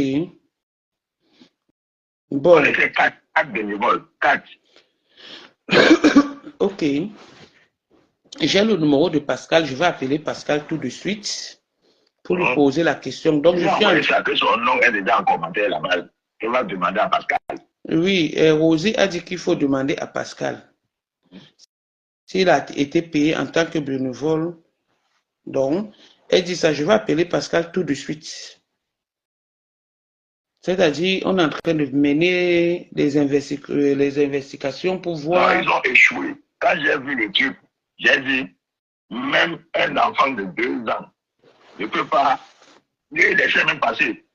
Bon. On était 4 bénévoles. 4. Ok. J'ai le numéro de Pascal. Je vais appeler Pascal tout de suite pour lui poser la question. Donc, je suis en... que son nom est déjà en commentaire là-bas. On va demander à Pascal. Oui, Rosie a dit qu'il faut demander à Pascal s'il a été payé en tant que bénévole. Donc, elle dit ça, je vais appeler Pascal tout de suite. C'est-à-dire, on est en train de mener les investigations pour voir... Non, ils ont échoué. Quand j'ai vu le truc, j'ai dit, même un enfant de 2 ans ne peut pas les chemins passer.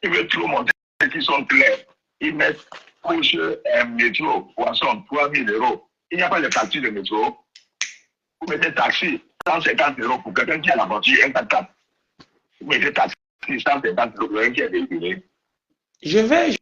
Ils veulent trop monter qu'ils sont clairs. Ils mettent couche un métro, poisson, 3 000 €. Il n'y a pas de facture de métro. Vous mettez taxi, 150 € pour quelqu'un qui a la voiture, un 4x4. Vous mettez taxi, 150 € pour quelqu'un qui est véhiculé. Je vais,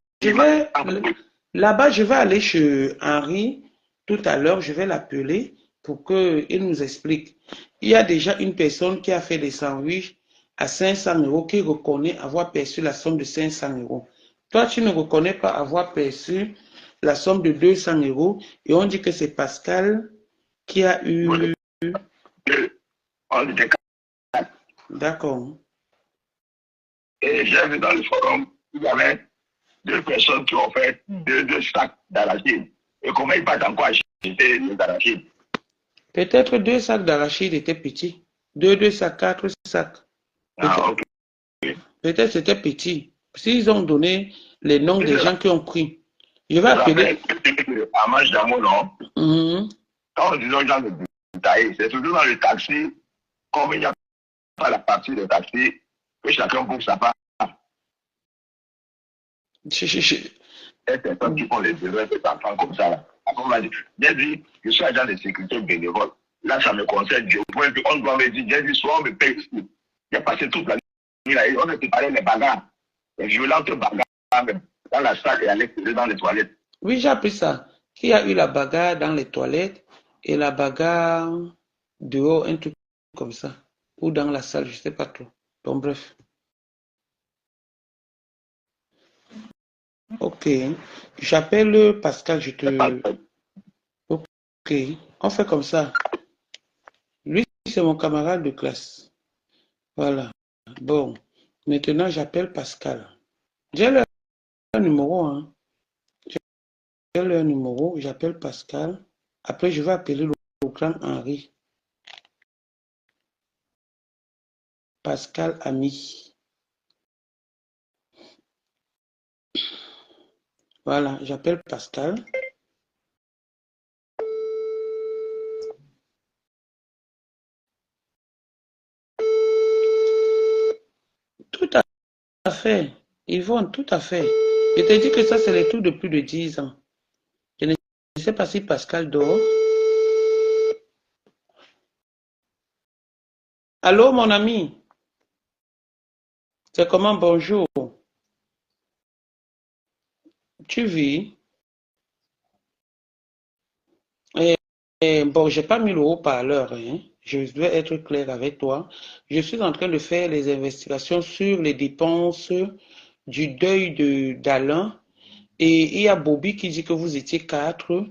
là-bas, je vais aller chez Henri tout à l'heure, je vais l'appeler pour qu'il nous explique. Il y a déjà une personne qui a fait des sandwichs à 500 € qui reconnaît avoir perçu la somme de 500 €. Toi, tu ne reconnais pas avoir perçu la somme de 200 € et on dit que c'est Pascal qui a eu... D'accord. Et j'ai vu dans le forum, il y avait 2 personnes qui ont fait 2 sacs d'arachide. Et comment ils partent encore acheter les arachides? Peut-être 2 sacs d'arachide étaient petits. 2 sacs, 4 sacs. Peut-être c'était petit. S'ils ont donné les noms des gens qui ont pris. Je vais appeler. À Manche d'Amour, non? Quand on dit aux gens de détailler, c'est toujours dans le taxi, comme il n'y a pas la partie de taxi, que chacun bouge sa part. C'est personnes qui font les erreurs de enfants comme ça. Là. Après, on m'a dit, j'ai dit, je suis agent de sécurité bénévole. Là, ça me concerne. On doit me dire, j'ai dit, soit on me paye ici. J'ai passé toute la nuit là, et on a préparé les bagarres. Les violentes bagarres, même, dans la salle et à l'extérieur, dans les toilettes. Oui, j'ai appris ça. Qu'il y a eu la bagarre dans les toilettes et la bagarre dehors, un truc comme ça. Ou dans la salle, je ne sais pas trop. Bon, bref. Ok. J'appelle Pascal, je te... Ok. On fait comme ça. Lui, c'est mon camarade de classe. Voilà. Bon. Maintenant, j'appelle Pascal. J'ai leur numéro, hein. J'ai leur numéro, j'appelle Pascal. Après, je vais appeler le grand Henri. Pascal Ami. Voilà, j'appelle Pascal. Tout à fait. Yvonne, tout à fait. Je t'ai dit que ça, c'est les trucs de plus de 10 ans. Je ne sais pas si Pascal dort. Allô, mon ami? C'est comment? Bonjour. Tu vis? Bon, j'ai pas mis le haut-parleur, hein. je dois être clair avec toi. Je suis en train de faire les investigations sur les dépenses du deuil d'Alain. Et il y a Bobby qui dit que vous étiez 4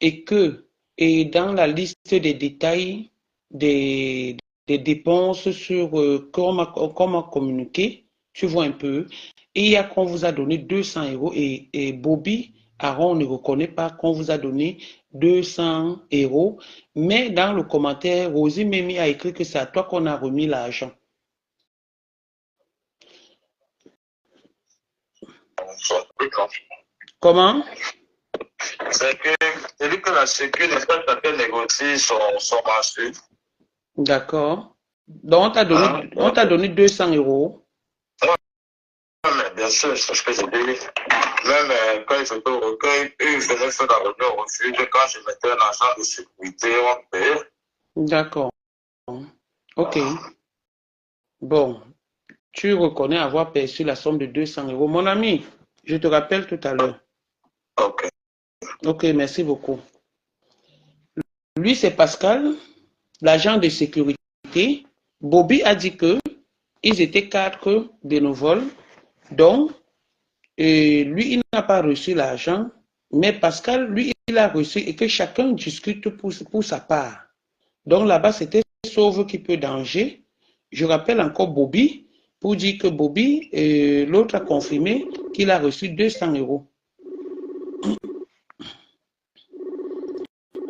et dans la liste des détails des dépenses sur qu'on m'a communiqué, tu vois un peu, et il y a qu'on vous a donné 200 euros et Bobby Aaron ne reconnaît pas qu'on vous a donné 200 euros, mais dans le commentaire, Rosie Mimi a écrit que c'est à toi qu'on a remis l'argent. Comment? C'est que, c'est que la Sécu n'est pas tout à fait négocier son marché. D'accord. Donc, on t'a donné 200 euros. Oui, mais bien sûr, c'est ce que j'ai dit. Même quand ils étaient au recueil, eux, ils venaient faire la reunion au refuge. Quand je mettais un agent de sécurité, on paye. D'accord. Ok. Bon, tu reconnais avoir perçu la somme de 200 euros. Mon ami, je te rappelle tout à l'heure. Ok. Ok, merci beaucoup. Lui, c'est Pascal, l'agent de sécurité. Bobby a dit que ils étaient 4 bénévoles. Donc, lui, il n'a pas reçu l'argent. Mais Pascal, lui, il a reçu et que chacun discute pour sa part. Donc là-bas, c'était Sauve qui peut danger. Je rappelle encore Bobby pour dire que Bobby, l'autre a confirmé qu'il a reçu 200 euros.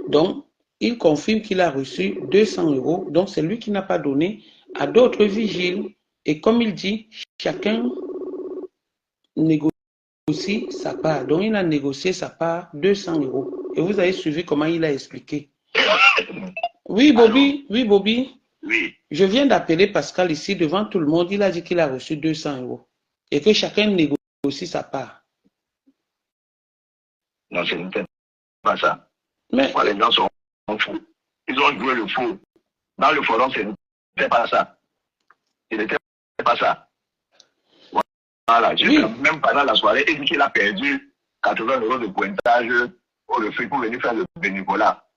Donc, il confirme qu'il a reçu 200 euros. Donc, c'est lui qui n'a pas donné à d'autres vigiles. Et comme il dit, chacun négocie sa part. Donc, il a négocié sa part 200 euros. Et vous avez suivi comment il a expliqué. Oui, Bobby. Oui, Bobby. Oui. Je viens d'appeler Pascal ici devant tout le monde. Il a dit qu'il a reçu 200 euros. Et que chacun négocie sa part. Non, ce n'était pas ça. Mais pourquoi les gens sont fous? Ils ont joué le fou. Dans le forum, ce n'était pas ça. Ce n'était pas ça. Voilà. oui. Même pendant la soirée, il dit qu'il a perdu 80 euros de pointage au refus pour venir faire le bénévolat.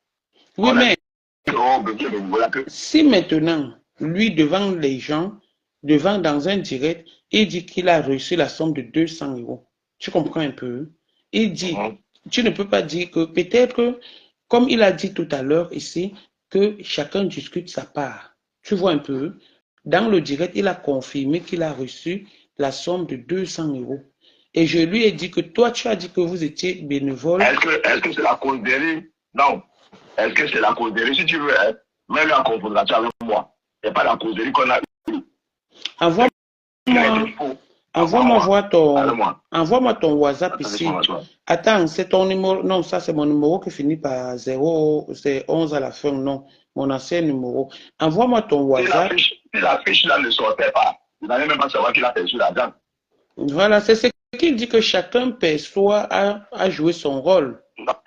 Oui, mais que... si maintenant, lui, devant les gens, dans un direct, il dit qu'il a reçu la somme de 200 euros. Tu comprends un peu? Il dit, tu ne peux pas dire que peut-être, comme il a dit tout à l'heure ici, que chacun discute sa part. Tu vois un peu? Dans le direct, il a confirmé qu'il a reçu la somme de 200 euros. Et je lui ai dit que toi, tu as dit que vous étiez bénévole. Est-ce que c'est la causerie? Non. Est-ce que c'est la causerie? Si tu veux, mets-le en confrontation avec moi. Ce n'est pas la causerie qu'on a eue. Envoie-moi ton WhatsApp ici. Attends, c'est ton numéro. Non, ça c'est mon numéro qui finit par 0, c'est 11 à la fin. Non, mon ancien numéro. Envoie-moi ton WhatsApp. Si la fiche là ne sortait pas, vous n'allez même pas savoir qu'il a perçu l'argent. Voilà, c'est ce qu'il dit que chacun perçoit à jouer son rôle. La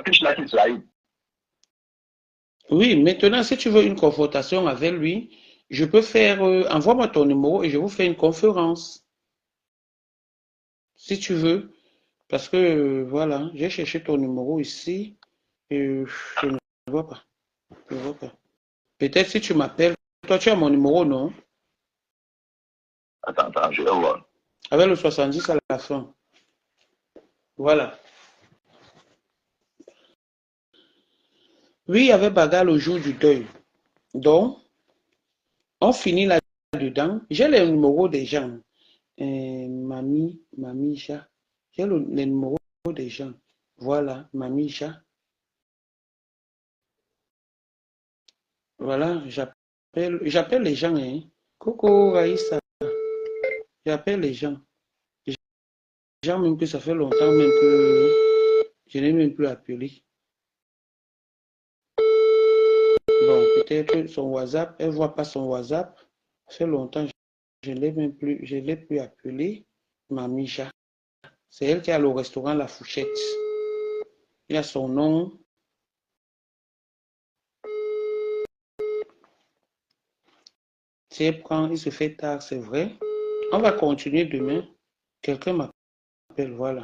fiche là qui sera eu. Oui, maintenant, si tu veux une confrontation avec lui, je peux faire. Envoie-moi ton numéro et je vous fais une conférence. Si tu veux. Parce que, voilà, j'ai cherché ton numéro ici et je ne vois pas. Je ne vois pas. Peut-être si tu m'appelles. Toi, tu as mon numéro, non? Attends, je vais voir. Avec le 70 à la fin. Voilà. Oui, il y avait bagarre le jour du deuil. Donc, on finit là-dedans. J'ai les numéros des gens. Mamie Chat. J'ai les numéros des gens. Voilà, Mamie Chat. Voilà, j'appelle les gens. Hein. Coucou, Raïssa. J'appelle les gens. Les gens, même que ça fait longtemps, même que je n'ai même plus appelé. Bon, peut-être son WhatsApp, elle ne voit pas son WhatsApp. Ça fait longtemps, je ne l'ai plus appelé. Mamie Chat. C'est elle qui a le restaurant La Fourchette. Il a son nom. Si elle prend, il se fait tard, c'est vrai. On va continuer demain. Quelqu'un m'appelle, voilà.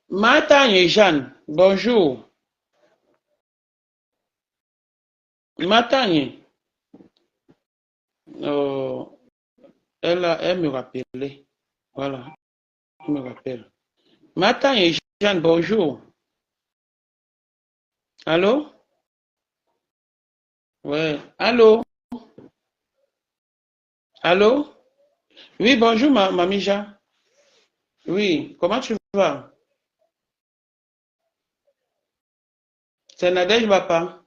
Martha et Jeanne, bonjour. Matanye. Elle me rappelait. Voilà. Elle me rappelle. Matanye, Jeanne, bonjour. Allô? Ouais. Allô? Allô? Oui, bonjour, Mamie Jean. Oui, comment tu vas? C'est Nadège, papa.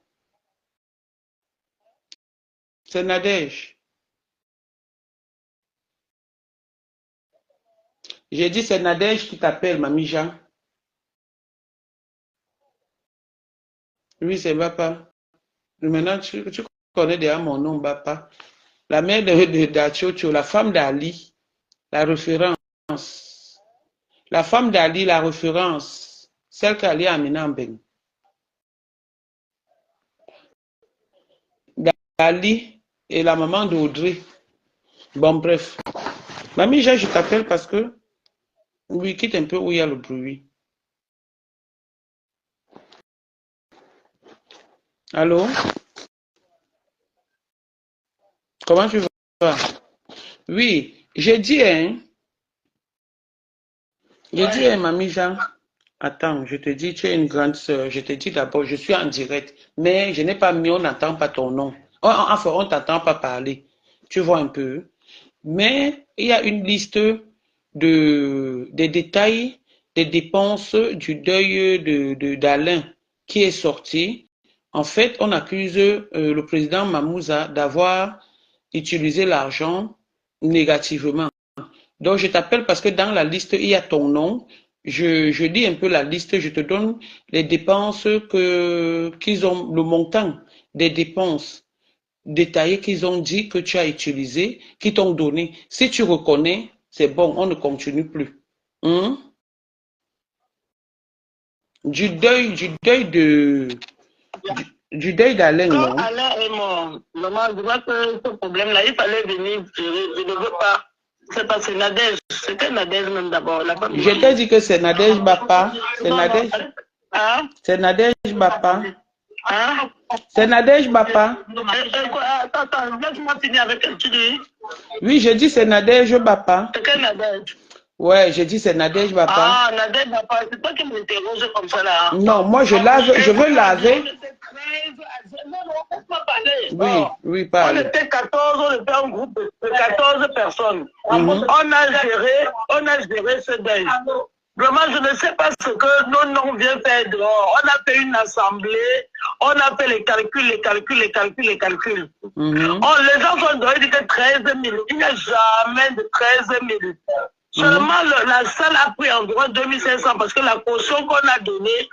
C'est Nadège. J'ai dit, c'est Nadège qui t'appelle, Mamie Jean. Oui, c'est papa. Maintenant, tu connais déjà mon nom, papa. La mère d'Achiocho, la femme d'Ali, la référence. La femme d'Ali, la référence. Celle qu'Ali a amenée en Beng. D'Ali et la maman d'Audrey. Bon, bref. Mamie Jean, je t'appelle parce que, oui, quitte un peu où il y a le bruit. Allô? Comment tu vas? Oui, j'ai dit, Mamie Jean, attends, je te dis, tu es une grande sœur. Je te dis d'abord, je suis en direct, mais je n'ai pas mis, on n'entend pas ton nom. Enfin, on ne t'entend pas parler. Tu vois un peu. Mais il y a une liste des détails des dépenses du deuil d'Alain qui est sortie. En fait, on accuse le président Mamouza d'avoir utilisé l'argent négativement. Donc, je t'appelle parce que dans la liste, il y a ton nom. Je lis un peu la liste, je te donne les dépenses qu'ils ont, le montant des dépenses détaillées qu'ils ont dit que tu as utilisé, qui t'ont donné. Si tu reconnais, c'est bon, on ne continue plus. Hein? Du deuil d'Alain, non? Quand Alain est mort, maman, je vois que ce problème-là, il fallait venir gérer. Je ne veux pas. C'est pas, c'est Nadège. C'était Nadège même d'abord. Je t'ai dit que c'est Nadège Bapa. C'est Nadège. Hein? C'est Nadège Bapa. Hein? C'est Nadège Bapa. Attends, laisse-moi finir avec ce que tu dis. Oui, je dis c'est Nadège Bapa. C'est quel Nadège? Ouais, j'ai dit c'est Nadège Bapa. Ah, Nadège Bapa, c'est toi qui m'interroge comme ça là. Non, moi je veux laver. Oui, oui, parle. On était 14, on était un groupe de 14 personnes. On a géré ce deuil. Vraiment, je ne sais pas ce que nos noms viennent faire dehors. On a fait une assemblée, on a fait les calculs. Les gens sont dehors, ils disent que 13 000. Il n'y a jamais de 13 000. Seulement, la salle a pris environ 2500 parce que la caution qu'on a donnée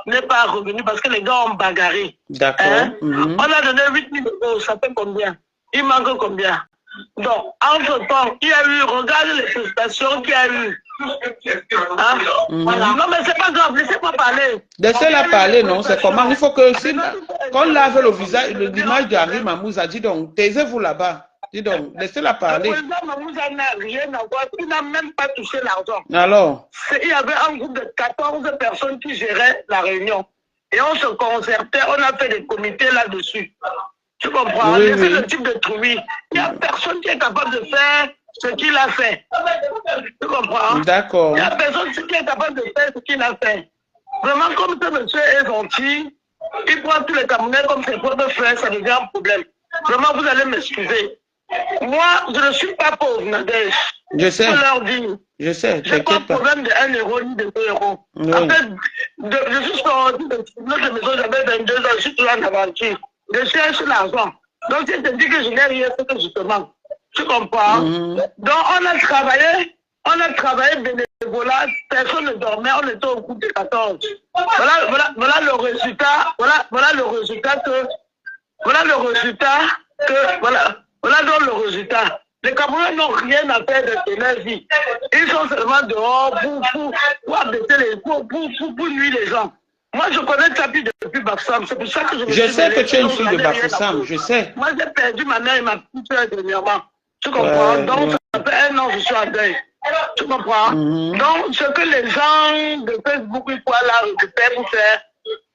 n'est pas revenue parce que les gars ont bagarré. D'accord. Hein? On a donné 8 000 euros, ça fait combien? Il manque combien? Donc, entre-temps, il y a eu, regarde les prestations qu'il y a eu. Hein? Non, mais c'est pas grave, laissez-moi parler. Laissez-la parler, non? C'est comment? Il faut que, qu'on lave le visage, l'image d'Henri Mamouza, dis donc, taisez-vous là-bas. Dis donc, laissez-la parler. Le président Mamouza n'a rien à voir, il n'a même pas touché l'argent. Alors? Il y avait un groupe de 14 personnes qui géraient la réunion. Et on se concertait, on a fait des comités là-dessus. Tu comprends? Oui, C'est le type de truie. Il n'y a personne qui est capable de faire ce qu'il a fait. Tu comprends? D'accord. Il n'y a personne qui est capable de faire ce qu'il a fait. Vraiment, comme ce monsieur est gentil, il prend tous les Camerounais comme ses propres frères, ça devient un problème. Vraiment, vous allez m'excuser. Moi, je ne suis pas pauvre, Nadège. Je sais. Je leur dis. Je sais, je n'ai pas de problème de 1 euro ni de 2 euros. Oui. En fait, je suis sorti de notre maison, j'avais 22 ans, je suis toujours en aventure. Je cherche l'argent. Donc, je te dis que je n'ai rien fait que justement. Tu comprends? Donc, on a travaillé bénévolat, personne ne dormait, on était au groupe de 14. Voilà le résultat, voilà le résultat donc le résultat. Les Camerounais n'ont rien à faire de leur vie. Ils sont seulement dehors pour nuire les gens. Moi, je connais Tchapi depuis Bafoussam. C'est pour ça que je sais que tu es une fille de Bafoussam, je sais. Moi, j'ai perdu ma mère et ma petite soeur dernièrement. Tu comprends? Donc, ça fait 1 an que je suis en deuil. Tu comprends? Donc, ce que les gens de Facebook, ils croient là, récupèrent pour faire,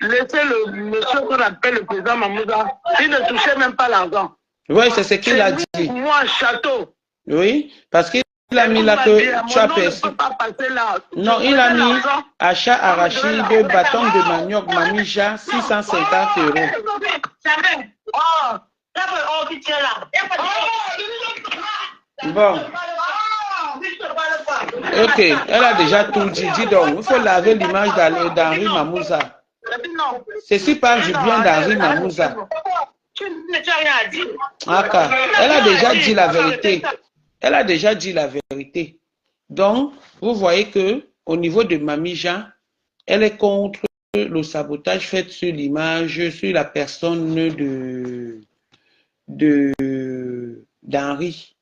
laissez le monsieur qu'on appelle le président Mamouza. Il ne touchait même pas l'argent. Oui, c'est ce qu'il a dit. Moi, un château. Oui, parce qu'il a mis là que tu as perçu. Non, il a mis achat arachide, bâton de manioc, mamija, 650 €. Bon. Ok, elle a déjà tout dit. Dis donc, il faut laver l'image d'Henri Mamouza. Ceci parle du bien d'Henri Mamouza. Elle a déjà dit la vérité. Elle a déjà dit la vérité. Donc, vous voyez que au niveau de Mamija, elle est contre le sabotage fait sur l'image, sur la personne d'Henri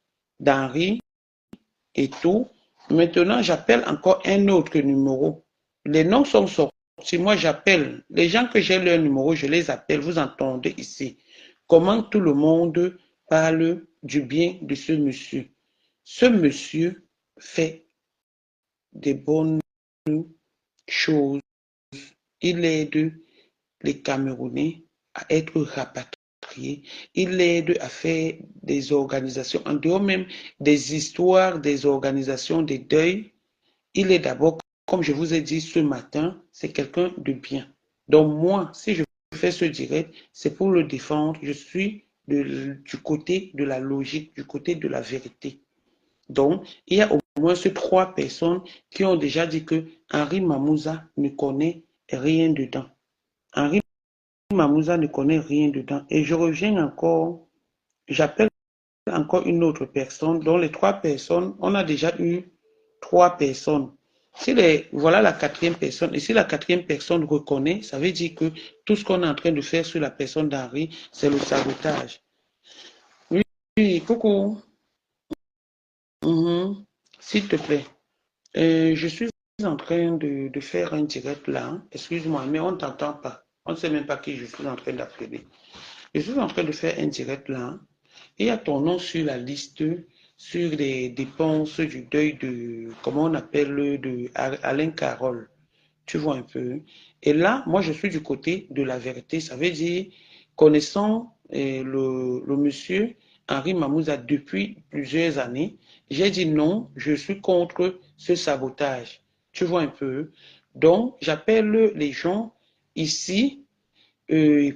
et tout. Maintenant, j'appelle encore un autre numéro. Les noms sont sortis. Moi, j'appelle. Les gens que j'ai leur numéro, je les appelle. Vous entendez ici. Comment tout le monde parle du bien de ce monsieur. Ce monsieur fait des bonnes choses. Il aide les Camerounais à être rapatriés. Il aide à faire des organisations, en dehors même des histoires, des organisations des deuils. Il est d'abord, comme je vous ai dit ce matin, c'est quelqu'un de bien. Donc moi, si je fais ce direct, c'est pour le défendre. Je suis du côté de la logique, du côté de la vérité. Donc, il y a au moins ces 3 personnes qui ont déjà dit que Henri Mamouza ne connaît rien dedans. Henri Mamouza ne connaît rien dedans. Et je reviens encore, j'appelle encore une autre personne, dont les 3 personnes, on a déjà eu 3 personnes. Voilà la 4e personne. Et si la 4e personne reconnaît, ça veut dire que tout ce qu'on est en train de faire sur la personne d'Henri, c'est le sabotage. Oui, coucou. S'il te plaît. Je suis en train de faire un direct là. Excuse-moi, mais on ne t'entend pas. On ne sait même pas qui je suis en train d'appeler. Je suis en train de faire un direct là. Il y a ton nom sur la liste, sur les dépenses du deuil de, comment on appelle, de Alain Carole. Tu vois un peu. Et là, moi, je suis du côté de la vérité. Ça veut dire, connaissant le monsieur Henri Mamouza depuis plusieurs années, j'ai dit non, je suis contre ce sabotage. Tu vois un peu. Donc, j'appelle les gens ici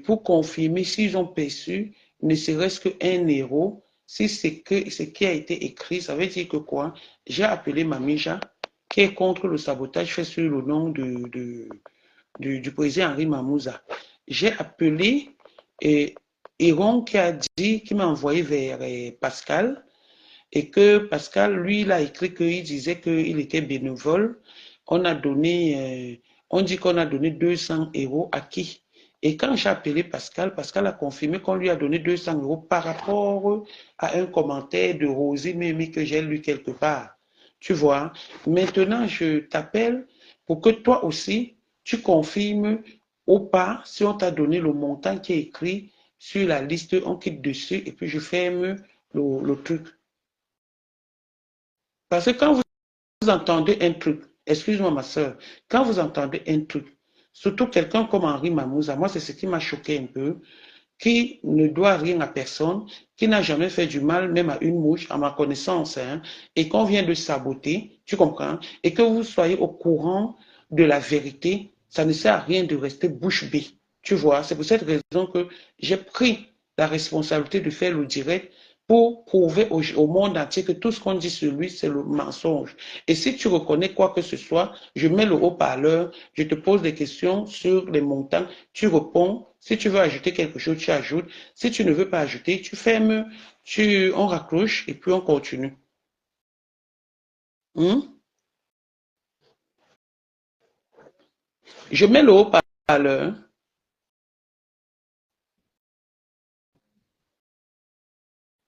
pour confirmer s'ils ont perçu ne serait-ce qu'un héros. Si c'est ce qui a été écrit, ça veut dire que quoi? J'ai appelé Mamija, qui est contre le sabotage fait sur le nom du président Henri Mamouza. J'ai appelé Héron qui m'a envoyé vers Pascal, et que Pascal, lui, il a écrit qu'il disait qu'il était bénévole. On a donné, on dit qu'on a donné 200 € à qui? Et quand j'ai appelé Pascal, Pascal a confirmé qu'on lui a donné 200 € par rapport à un commentaire de Rosie Mimi que j'ai lu quelque part. Tu vois, maintenant je t'appelle pour que toi aussi, tu confirmes ou pas si on t'a donné le montant qui est écrit sur la liste, on clique dessus et puis je ferme le truc. Parce que quand vous entendez un truc, excuse-moi ma soeur, quand vous entendez un truc, surtout quelqu'un comme Henri Mamouza, moi c'est ce qui m'a choqué un peu, qui ne doit rien à personne, qui n'a jamais fait du mal, même à une mouche, à ma connaissance, hein, et qu'on vient de saboter, tu comprends, et que vous soyez au courant de la vérité, ça ne sert à rien de rester bouche bée. Tu vois, c'est pour cette raison que j'ai pris la responsabilité de faire le direct pour prouver au monde entier que tout ce qu'on dit sur lui, c'est le mensonge. Et si tu reconnais quoi que ce soit, je mets le haut-parleur, je te pose des questions sur les montants, tu réponds. Si tu veux ajouter quelque chose, tu ajoutes. Si tu ne veux pas ajouter, tu fermes, on raccroche et puis on continue. Je mets le haut-parleur.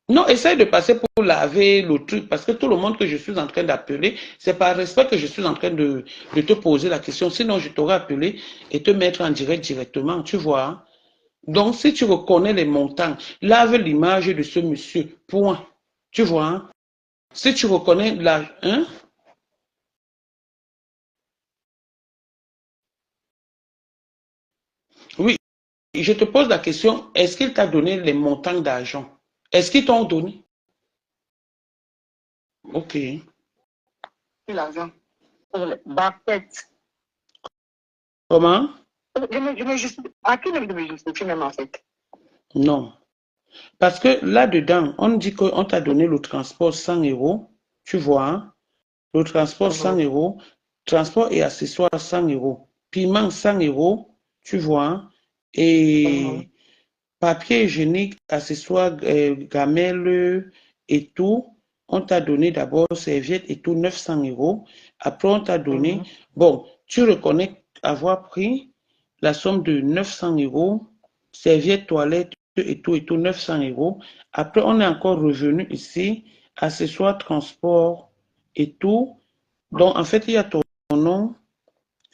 Non, essaye de passer pour laver le truc, parce que tout le monde que je suis en train d'appeler, c'est par respect que je suis en train de te poser la question. Sinon, je t'aurais appelé et te mettre en direct directement, tu vois. Donc, si tu reconnais les montants, lave l'image de ce monsieur, point. Tu vois. Si tu reconnais la... Hein? je te pose la question, est-ce qu'il t'a donné les montants d'argent? Est-ce qu'ils t'ont donné? Ok. L'argent. Barquette. Comment? À qui ne me justifie même en fait? Non. Parce que là-dedans, on dit qu'on t'a donné le transport 100 €, tu vois, hein? Le transport 100 €, transport et accessoires 100 €, piment 100 €, tu vois, hein? Et papier hygiénique, accessoires, gamelles et tout, on t'a donné d'abord serviettes et tout 900 €. Après, on t'a donné, bon, tu reconnais avoir pris la somme de 900 €, serviettes, toilettes et tout 900 €. Après, on est encore revenu ici, accessoires, transport et tout. Donc, en fait, il y a ton nom,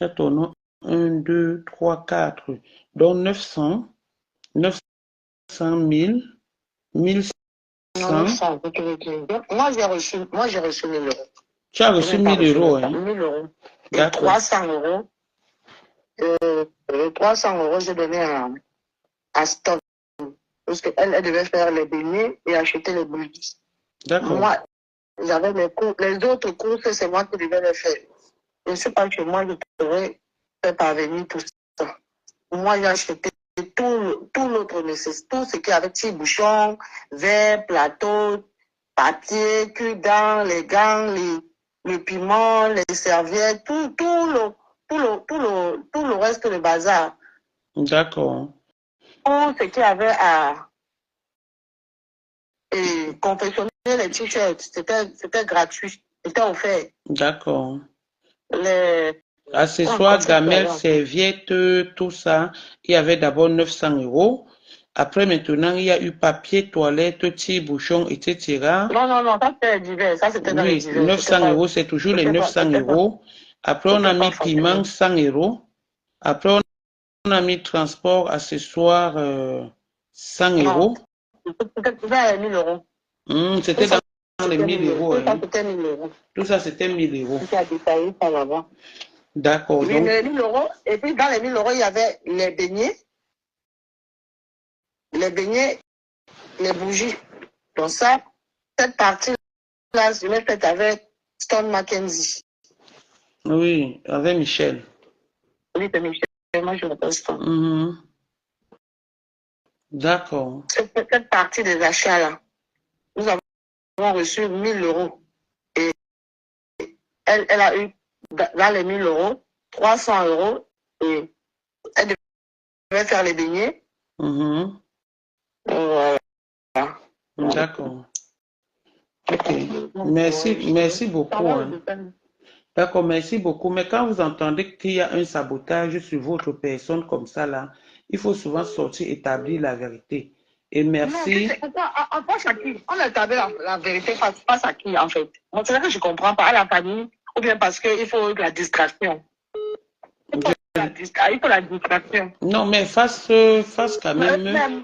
1, 2, 3, 4, donc 900, 1000, 1100. Moi, j'ai reçu 1000 €. Tu as reçu 1000 €, hein? 1000 €. Et D'accord. 300 €. 300 € j'ai donné à Stone. Parce qu'elle devait faire les beignets et acheter les bougies. D'accord. Moi, j'avais les autres courses, c'est moi qui devais les faire. Je ne sais pas que moi, je devrais faire parvenir tout ça. Moi, j'ai acheté tout l'autre nécessaire, tout ce qui avait petit bouchon, verre, plateau, papier, cure-dents, les gants, le piment, les serviettes, tout le reste du bazar. D'accord. Tout ce qu'il y avait à confectionner les t-shirts, c'était gratuit, c'était offert. D'accord. Les accessoires, gamelles, serviettes, tout ça, il y avait d'abord 900 €. Après, maintenant, il y a eu papier, toilette, tire-bouchon, etc. Non, ça c'était divers. Ça c'était dans les Oui, divers. 900 €, c'est toujours les 900 €. Après, on a mis piment, 100 €. Après, on a mis transport, accessoires, 100 €. C'était dans les 1000 €. C'était dans les 1000 €. Tout ça, c'était 1000 €. Tout ça, c'était 1000 €. C'était à détailler ça là-bas. D'accord. Oui, Donc, les 1000 €. Et puis, dans les 1000 €, il y avait les beignets, les bougies. Donc ça, cette partie-là, je l'ai faite avec Stone Mackenzie. oui, avec Michel. Oui, c'est Michel. Moi, je l'appelle Stone. D'accord. Cette partie des achats-là, nous avons reçu 1000 €. Et elle a eu, dans les 1000 €, 300 €. Et elle devait faire les beignets. Voilà. D'accord. Ok. Merci beaucoup. Hein. D'accord, merci beaucoup. Mais quand vous entendez qu'il y a un sabotage sur votre personne comme ça, là, il faut souvent sortir établir la vérité. Et merci. Non, face à qui? On a établi la vérité face à qui, en fait? Moi, c'est vrai que je ne comprends pas. À la famille, ou bien parce qu'il faut la distraction. Il faut la distraction. Non, mais face quand même.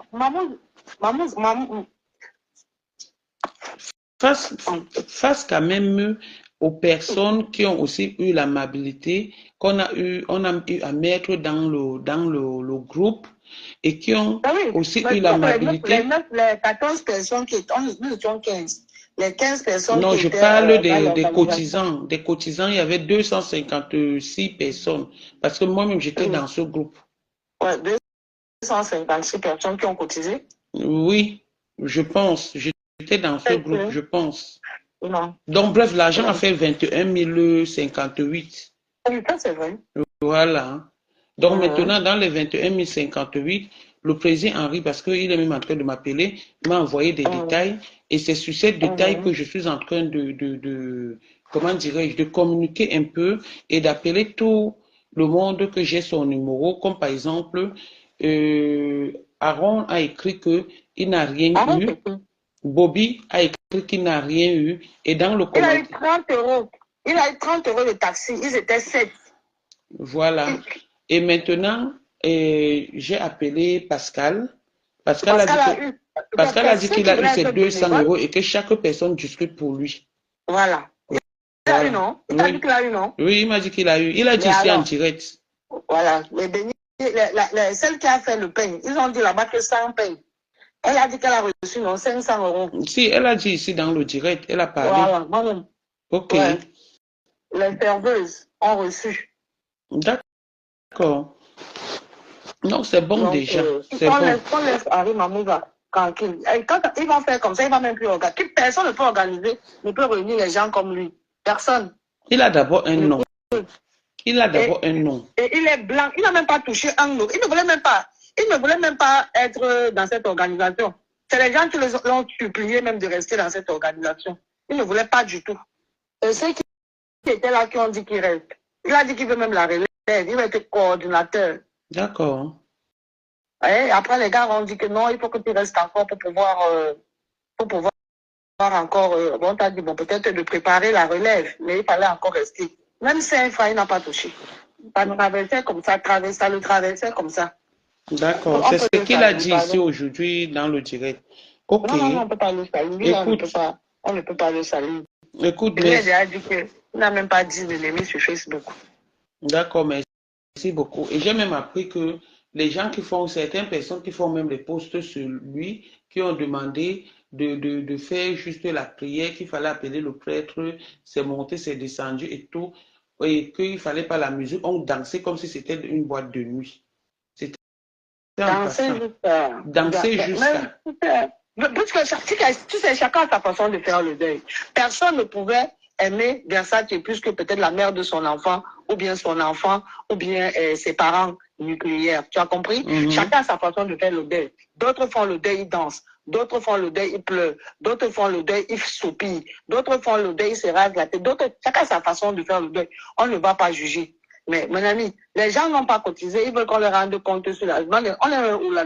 Face quand même aux personnes qui ont aussi eu l'amabilité on a eu à mettre dans le groupe et qui ont aussi eu l'amabilité. Les 14 personnes qui étaient, nous étions 15. Les 15 personnes non, qui je étaient, parle des cotisants. Des cotisants, il y avait 256 personnes. Parce que moi-même, j'étais dans ce groupe. Ouais, 256 personnes qui ont cotisé? Oui, je pense. J'étais dans ce groupe, je pense. Non. Donc, bref, l'argent a fait 21 058. Oui, ça, c'est vrai. Voilà. Donc, maintenant, dans les 21 058, le président Henri, parce qu'il est même en train de m'appeler, m'a envoyé des détails. Et c'est sur ces détails que je suis en train comment dirais-je, de communiquer un peu et d'appeler tout le monde que j'ai son numéro, comme par exemple, Aaron a écrit qu'il n'a rien eu. Bobby a écrit qu'il n'a rien eu. Et dans le commentaire. Il a eu 30 €. Il a eu 30 € de taxi. Ils étaient 7. Voilà. Et maintenant, j'ai appelé Pascal. Pascal a dit qu'il a eu ses 200 € et que chaque personne discute pour lui. Voilà. Il a eu, non? Il a dit qu'il a eu, non? Oui, il m'a dit qu'il a eu. Il a dit ici en direct. Voilà. Les bénis celle qui a fait le pain, ils ont dit là-bas que 100 pain. Elle a dit qu'elle a reçu non, 500 €. Si, elle a dit ici dans le direct, elle a parlé. Voilà, moi-même. Ok. Ouais. Les serveuses ont reçu. D'accord. Non, c'est bon. Donc, déjà. C'est bon. On laisse Harry Mamouza tranquille. Quand il va faire comme ça, il va même plus organiser. Personne ne peut organiser, ne peut réunir les gens comme lui. Personne. Il a d'abord un nom. Il a d'abord un nom. Et il est blanc. Il n'a même pas touché un nom. Il ne voulait même pas. Il ne voulait même pas être dans cette organisation. C'est les gens qui l'ont supplié même de rester dans cette organisation. Il ne voulait pas du tout. Et ceux qui étaient là qui ont dit qu'il reste. Il a dit qu'il veut même la relève. Il va être coordinateur. D'accord. Et après, les gars ont dit que non, il faut que tu restes encore pour pouvoir encore. Bon, t'as dit, bon, peut-être de préparer la relève, mais il fallait encore rester. Même si un fois, il n'a pas touché. Ça le traversait comme ça, ça le traversait comme ça. D'accord, c'est ce qu'il a dit ici aujourd'hui dans le direct. Ok. Non, on ne peut pas le saluer. Écoute, on ne peut pas le saluer. Écoute, il a dit qu'il n'a même pas dit de l'aimer sur Facebook. D'accord, merci beaucoup. Et j'ai même appris que les gens qui font, certaines personnes qui font même les posts sur lui, qui ont demandé de faire juste la prière, qu'il fallait appeler le prêtre, c'est monté, c'est descendu et tout, et qu'il ne fallait pas la musique, on dansait comme si c'était une boîte de nuit. C'était danser jusqu'à... Parce que tu sais, chacun a sa façon de faire le deuil. Personne ne pouvait aimer Versace plus que peut-être la mère de son enfant, ou bien son enfant, ou bien ses parents nucléaires. Tu as compris? Chacun a sa façon de faire le deuil. D'autres font le deuil, ils dansent. D'autres font le deuil, ils pleurent. D'autres font le deuil, ils soupirent. D'autres font le deuil, ils se rasent la tête. Chacun a sa façon de faire le deuil. On ne va pas juger. Mais mon ami, les gens n'ont pas cotisé, ils veulent qu'on leur rende compte sur la... On est où là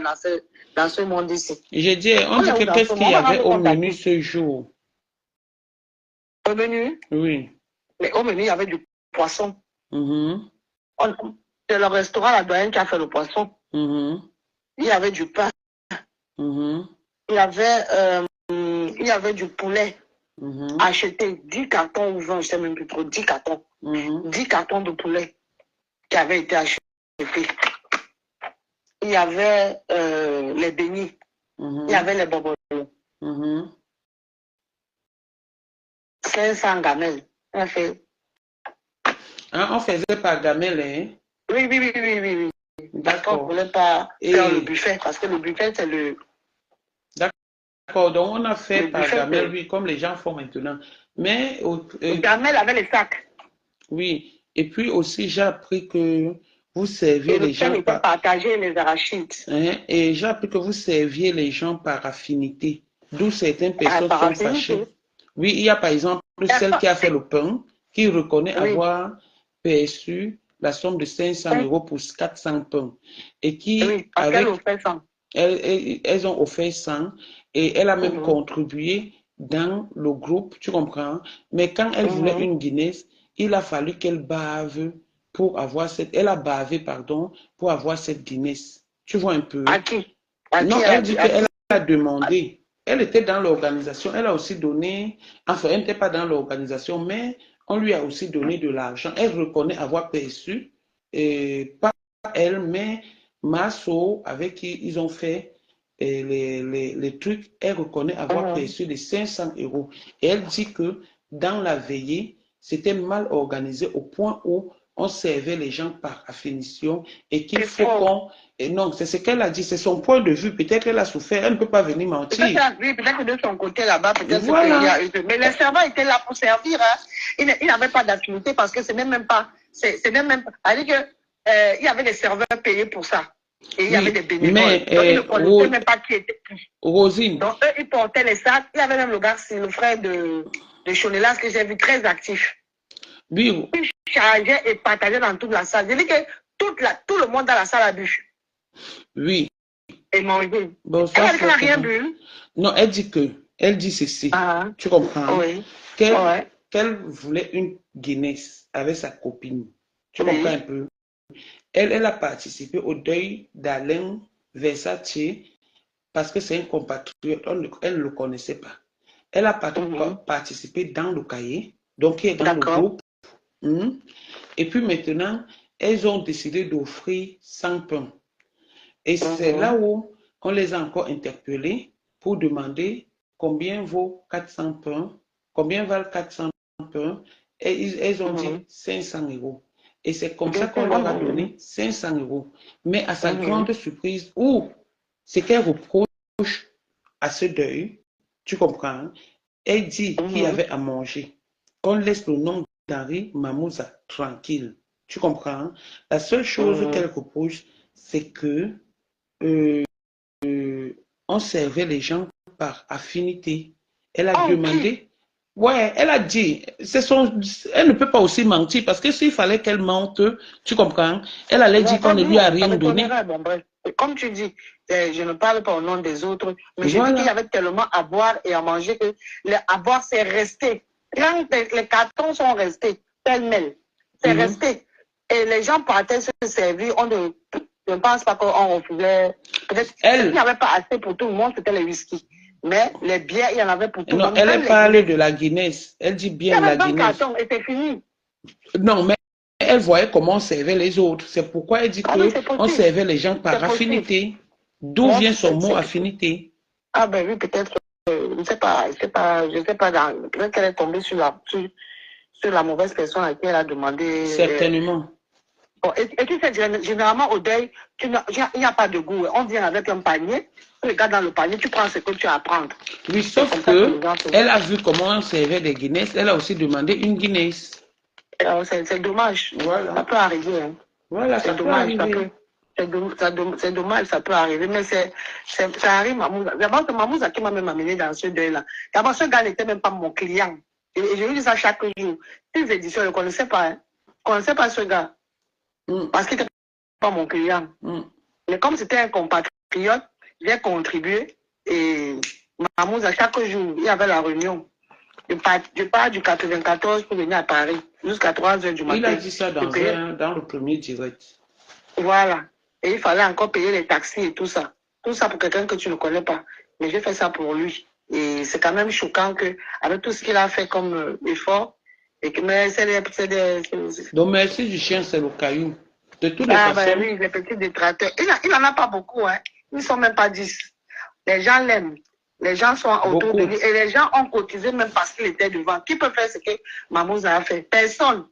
dans ce monde ici? J'ai dit, on dit que qu'est-ce qu'il y avait au menu ce jour? Au menu? Oui. Mais au menu, il y avait du poisson. C'est le restaurant La Doyenne qui a fait le poisson. Il y avait du pain. Il y avait du poulet acheté, 10 cartons ou 20, je ne sais même plus trop, 10 cartons. 10 cartons de poulet qui avaient été achetés. Il y avait les beignets. Il y avait les bonbons. 500 gamelles. On fait. On faisait par gamelle, hein? Oui. D'accord. On ne voulait pas faire le buffet, parce que le buffet, c'est le... D'accord, donc on a fait par gamelle, oui, comme les gens font maintenant. Mais... gamelle avec les sacs. Oui, et puis aussi, j'ai appris que vous serviez les gens par... partager les arachides. Et j'ai appris que vous serviez les gens par affinité, d'où certaines personnes sont fâchées. Oui, il y a par exemple celle qui a fait le pain, qui reconnaît avoir perçu la somme de 500 € pour 400 pains. Et qui, elles ont offert 100 et elle a même contribué dans le groupe, tu comprends? Mais quand elle voulait une Guinness, il a fallu qu'elle bave pour avoir cette... Elle a bavé, pardon, pour avoir cette Guinness. Tu vois un peu? Non, elle dit qu'elle a demandé. Elle était dans l'organisation. Elle a aussi donné... Enfin, elle n'était pas dans l'organisation, mais on lui a aussi donné de l'argent. Elle reconnaît avoir perçu, pas elle, mais Masso, avec qui ils ont fait les trucs, elle reconnaît avoir perçu les 500 €. Et elle dit que dans la veillée, c'était mal organisé au point où on servait les gens par affinition et qu'il faut qu'on... Non, c'est ce qu'elle a dit, c'est son point de vue. Peut-être qu'elle a souffert, elle ne peut pas venir mentir. Peut-être que de son côté là-bas, peut-être voilà. Mais les serveurs étaient là pour servir. Hein. Ils n'avaient pas d'affinité parce que c'est même pas... C'est-à-dire que il y avait des serveurs payés pour ça. Et il y avait des bénévoles. Mais, donc, ils ne connaissaient même pas qui était qui. Rosine. Donc, eux, ils portaient les sacs. Il y avait même le gars, c'est le frère de Chonelas que j'ai vu très actif. Oui. Il chargeait et partageait dans toute la salle. Je dis que tout le monde dans la salle a bu. Oui. Et mangé. Bon, elle n'a rien bu. Non, elle dit ceci. Tu comprends? Oui. Qu'elle voulait une Guinness avec sa copine. Tu comprends un peu? Elle a participé au deuil d'Alain Versace parce que c'est un compatriote. Elle ne le connaissait pas. Elle a participé dans le cahier, donc qui est dans le groupe. Et puis maintenant, elles ont décidé d'offrir 100 pains. Et c'est là où on les a encore interpellées pour demander combien vaut 400 pains, combien valent 400 pains. Et elles ont dit 500 euros. Et c'est comme ça qu'on leur a donné 500 euros. Mais à sa grande surprise, ce qu'elle reproche à ce deuil, tu comprends, elle dit qu'il y avait à manger. Qu'on laisse le nom d'Henri Mamouza tranquille. Tu comprends? La seule chose qu'elle reproche, c'est que on servait les gens par affinité. Elle a demandé, elle a dit, elle ne peut pas aussi mentir parce que s'il fallait qu'elle mente, tu comprends, elle allait dire qu'on ne lui a rien donné. Comme tu dis, je ne parle pas au nom des autres, mais je dis qu'il y avait tellement à boire et à manger que à boire, c'est resté. Les cartons sont restés, pêle-mêle. C'est resté. Et les gens partaient se servir. Je ne pense pas qu'on refusait. Peut-être qu'il n'y avait pas assez pour tout le monde, c'était les whisky. Mais les bières, il y en avait pour tout le monde. Non, elle parle de la Guinness. Elle dit bien la Guinness. Et c'est fini. Non, mais elle voyait comment on servait les autres. C'est pourquoi elle dit qu'on servait les gens par affinité. D'où vient son mot affinité? Ah ben oui, peut-être. Je ne sais pas. Peut-être qu'elle est tombée sur la mauvaise personne à qui elle a demandé. Certainement. Bon, et tu sais, généralement au deuil, il n'y a pas de goût. On vient avec un panier, tu regardes dans le panier, tu prends ce que tu as à prendre. Oui, sauf que elle a vu comment on servait des Guinness, elle a aussi demandé une Guinness. C'est dommage. Voilà. Ça peut arriver. Hein. Voilà, c'est dommage. C'est dommage, ça peut arriver, mais ça arrive. D'abord, c'est Mamouza qui m'a même amené dans ce deuil-là. D'abord, ce gars n'était même pas mon client. Et je lui dis ça chaque jour. Ces éditions, je ne connaissais pas. Hein. Je ne connaissais pas ce gars. Parce qu'il n'était pas mon client. Mais comme c'était un compatriote, j'ai contribué. Et Mamouza, chaque jour, il y avait la réunion. Je pars du 94 pour venir à Paris, jusqu'à 3 h du matin. Il a dit ça dans le premier direct. Voilà. Et il fallait encore payer les taxis et tout ça. Tout ça pour quelqu'un que tu ne connais pas. Mais j'ai fait ça pour lui. Et c'est quand même choquant qu'avec tout ce qu'il a fait comme effort, mais donc merci du chien, c'est le caillou. De toutes les personnes. Ben oui, les petits détracteurs. Il n'en a pas beaucoup, hein. Ils ne sont même pas 10. Les gens l'aiment. Les gens sont autour de lui. Et les gens ont cotisé même parce qu'il était devant. Qui peut faire ce que Mamouza a fait? Personne.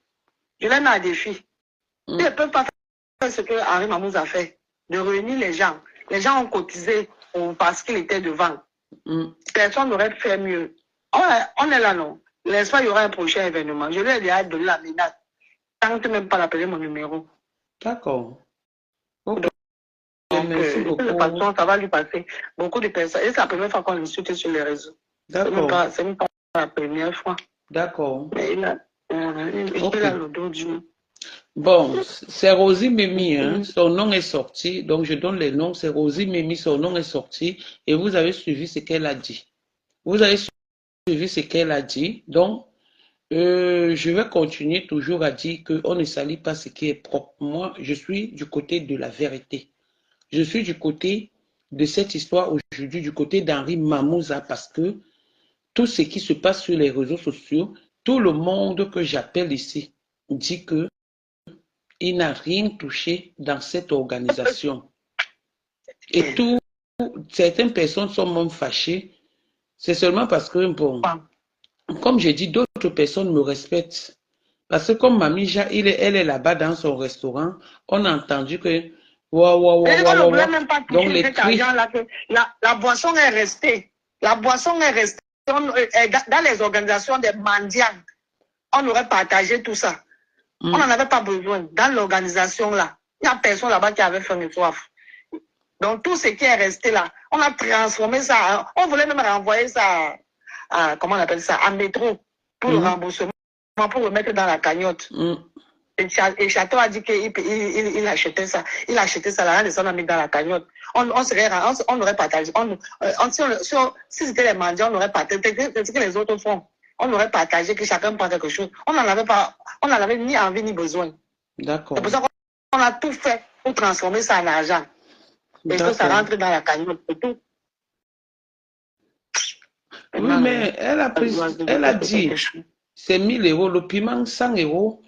Je les mets à défi. Ils ne peuvent pas faire ce que Henri Mamouza a fait. De réunir les gens. Les gens ont cotisé parce qu'il était devant. Personne n'aurait fait mieux. On est là, non? N'est-ce pas, il y aura un prochain événement. Je lui ai déjà donné la menace. Tant que même pas l'appeler mon numéro. D'accord. Donc, de toute façon, ça va lui passer. Beaucoup de personnes. Et c'est la première fois qu'on l'insulte sur les réseaux. D'accord. C'est même pas la première fois. D'accord. Mais il a le dos du... Bon, c'est Rosie Memi, hein. Son nom est sorti, donc je donne les noms, c'est Rosie Memi, son nom est sorti, et vous avez suivi ce qu'elle a dit. Vous avez suivi ce qu'elle a dit, donc je vais continuer toujours à dire qu'on ne salit pas ce qui est propre. Moi, je suis du côté de la vérité. Je suis du côté de cette histoire aujourd'hui, du côté d'Henri Mamouza, parce que tout ce qui se passe sur les réseaux sociaux, tout le monde que j'appelle ici dit que il n'a rien touché dans cette organisation. Et certaines personnes sont même fâchées. C'est seulement parce que, bon, comme j'ai dit, d'autres personnes me respectent. Parce que comme Mamija, elle est là-bas dans son restaurant, on a entendu que... Donc les cris... La boisson est restée. La boisson est restée. Dans les organisations des mendiants, on aurait partagé tout ça. On n'en avait pas besoin. Dans l'organisation là, il n'y a personne là-bas qui avait faim et soif. Donc tout ce qui est resté là, on a transformé ça. On voulait même renvoyer ça à comment on appelle ça, à métro pour le remboursement, pour le mettre dans la cagnotte. Et Château a dit qu'il achetait ça. Il achetait ça là, on a mis dans la cagnotte. On aurait partagé. Si c'était les mendiants, on aurait partagé. C'est ce que les autres font. On aurait partagé, que chacun prend quelque chose. On n'en avait ni envie ni besoin. D'accord. C'est pour ça qu'on a tout fait pour transformer ça en argent. Et que ça rentre dans la cagnotte. C'est tout. Oui, mais elle a dit, c'est 1000 euros. Le piment, 100 euros.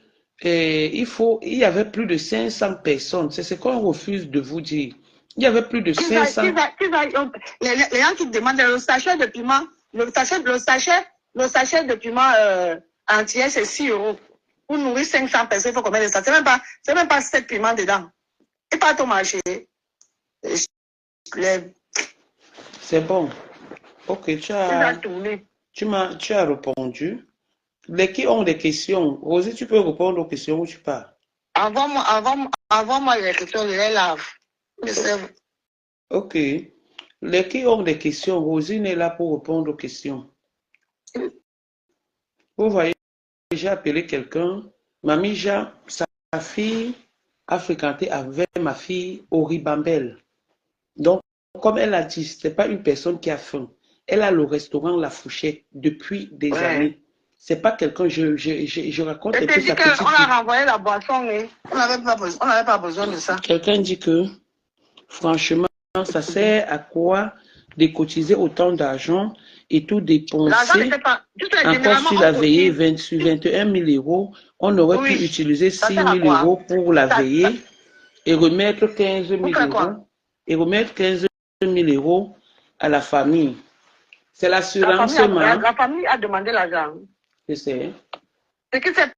Et il y avait plus de 500 personnes. C'est ce qu'on refuse de vous dire. Il y avait plus de 500. Les gens qui demandent le sachet de piment, le sachet de piment entier, c'est 6 €. Pour nourrir 500 personnes, il faut combien de ça? C'est même pas 7 piments dedans. Et pas ton marché. C'est bon. Ok, tu as répondu. Les qui ont des questions, Rosie, tu peux répondre aux questions où tu parles. Avant-moi les questions, je les lave. Ok. Les qui ont des questions, Rosine est là pour répondre aux questions. Vous voyez, j'ai appelé quelqu'un. Mamie Ja, sa fille a fréquenté avec ma fille au Ribambelle. Donc, comme elle a dit, ce n'est pas une personne qui a faim. Elle a le restaurant La Fourchette depuis des années. C'est pas quelqu'un, je raconte un peu sa petite vie. On a renvoyé la boisson, mais on n'avait pas besoin de ça. Quelqu'un dit que, franchement, ça sert à quoi de cotiser autant d'argent et tout dépenser encore sur la veillée sur 21 000 €. On aurait pu utiliser 6 000 € pour la veillée et remettre 15 000 €. Et remettre 15 000 € à la famille. C'est l'assurance. La famille a demandé l'argent. Je sais. Ce qui s'est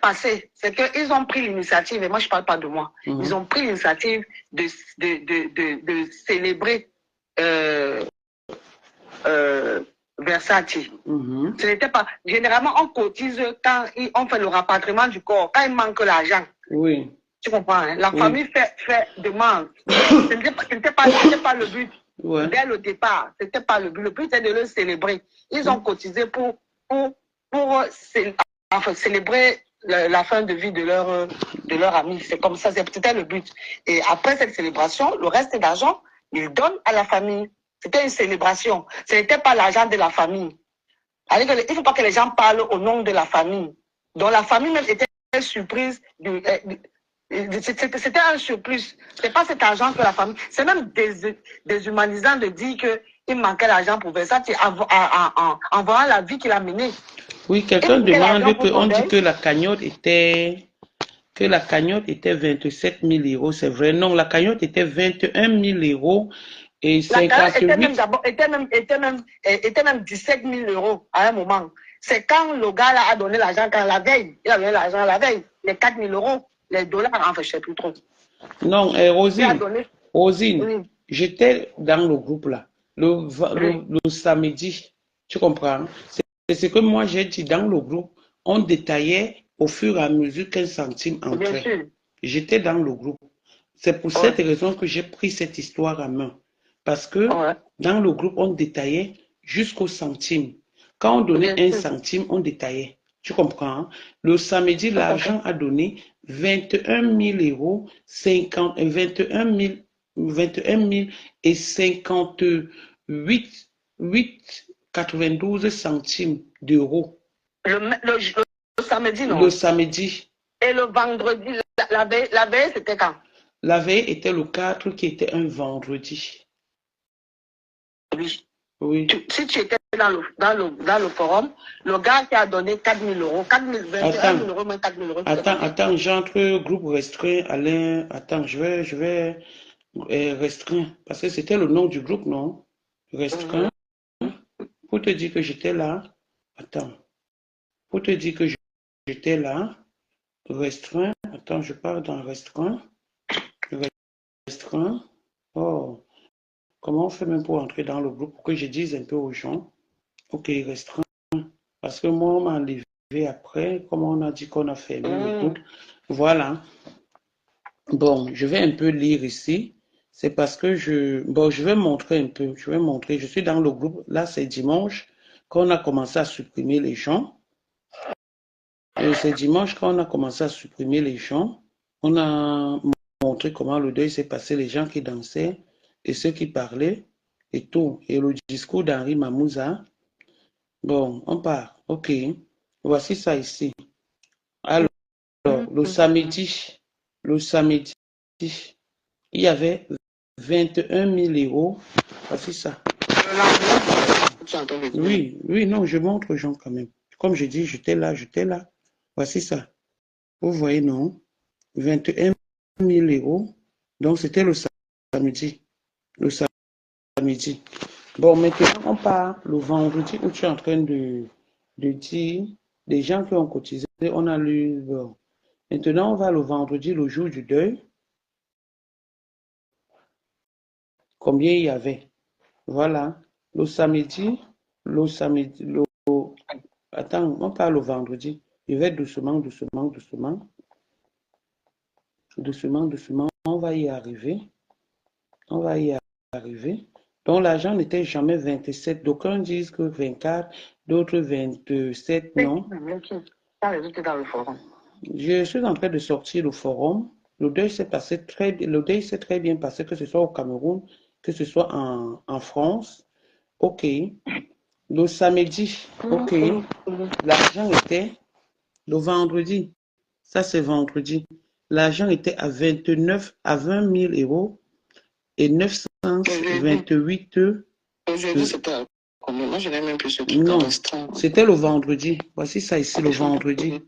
passé, c'est qu'ils ont pris l'initiative, et moi je ne parle pas de moi, ils ont pris l'initiative de célébrer Versace. Ce n'était pas. Généralement, on cotise quand on fait le rapatriement du corps, quand il manque l'argent. Oui. Tu comprends, hein? La famille fait demande. Ce n'était pas le but. Ouais. Dès le départ, ce n'était pas le but. Le but était de le célébrer. Ils ont cotisé pour célébrer la fin de vie de leur ami. C'est comme ça, c'était le but. Et après cette célébration, le reste d'argent, ils donnent à la famille. C'était une célébration. Ce n'était pas l'argent de la famille. Il ne faut pas que les gens parlent au nom de la famille. Donc la famille même était surprise. C'était un surplus. Ce n'est pas cet argent que la famille... C'est même déshumanisant de dire qu'il manquait l'argent pour Versace en voyant la vie qu'il a menée. Oui, quelqu'un demande on dit que la cagnotte était... Que la cagnotte était 27 000 €. C'est vrai? Non, la cagnotte était 21 000 € et 58... était même 17 000 € à un moment. C'est quand le gars là a donné l'argent, quand la veille, il a donné l'argent la veille, les 4 000 €. Les dollars, en fait, je ne sais plus trop. Non, Rosine, oui. J'étais dans le groupe là, le samedi, tu comprends? C'est ce que moi j'ai dit dans le groupe, on détaillait au fur et à mesure qu'un centime entrait. J'étais dans le groupe. C'est pour cette raison que j'ai pris cette histoire à main. Parce que dans le groupe, on détaillait jusqu'au centime. Quand on donnait un centime, on détaillait. Tu comprends? Le samedi, l'argent a donné 21 000 €, 21 000 et 92 centimes d'euros. Le samedi, non? Le samedi. Et le vendredi, la veille, c'était quand? La veille était le 4 qui était un vendredi. Oui. Oui. Si tu étais dans le forum, le gars qui a donné 4 000 €, 21 000 € moins 4 000 €. Attends, j'entre groupe restreint, Alain. Attends, je vais restreint. Parce que c'était le nom du groupe, non? Restreint. Pour te dire que j'étais là. Attends. Pour te dire que j'étais là. Restreint. Attends, je pars dans restreint. Restreint. Oh. Comment on fait même pour entrer dans le groupe pour que je dise un peu aux gens? Ok, restreint. Parce que moi, on m'a enlevé après, comme on a dit qu'on a fermé le groupe. Voilà. Bon, je vais un peu lire ici. C'est parce que je vais montrer un peu. Je vais montrer. Je suis dans le groupe. Là, c'est dimanche qu'on a commencé à supprimer les gens. C'est dimanche qu'on a commencé à supprimer les gens. On a montré comment le deuil s'est passé, les gens qui dansaient et ceux qui parlaient et tout. Et le discours d'Henri Mamouza. Bon, on part. Ok. Voici ça ici. Alors, le samedi, il y avait 21 000 €. Voici ça. Oui, non, je montre aux gens quand même. Comme je dis, j'étais là. Voici ça. Vous voyez, non? 21 000 euros. Donc, c'était le samedi. Le samedi. Bon, maintenant, on part le vendredi où tu es en train de dire des gens qui ont cotisé, on a lu. Bon. Maintenant, on va le vendredi, le jour du deuil. Combien il y avait? Voilà. Le samedi, attends, on parle le vendredi. Je vais doucement, doucement, doucement. Doucement, doucement. On va y arriver. On va y arriver. Donc, l'argent n'était jamais 27. D'aucuns disent que 24, d'autres 27, non. Je suis en train de sortir le forum. Le deuil s'est très bien passé, que ce soit au Cameroun, que ce soit en France. OK. Le samedi, OK. L'argent était le vendredi. Ça, c'est vendredi. L'argent était à 20 000 euros et 928. Aujourd'hui, c'était combien? Moi, je n'ai même plus ce truc. Non, c'était le vendredi. Voici ça ici, le vendredi.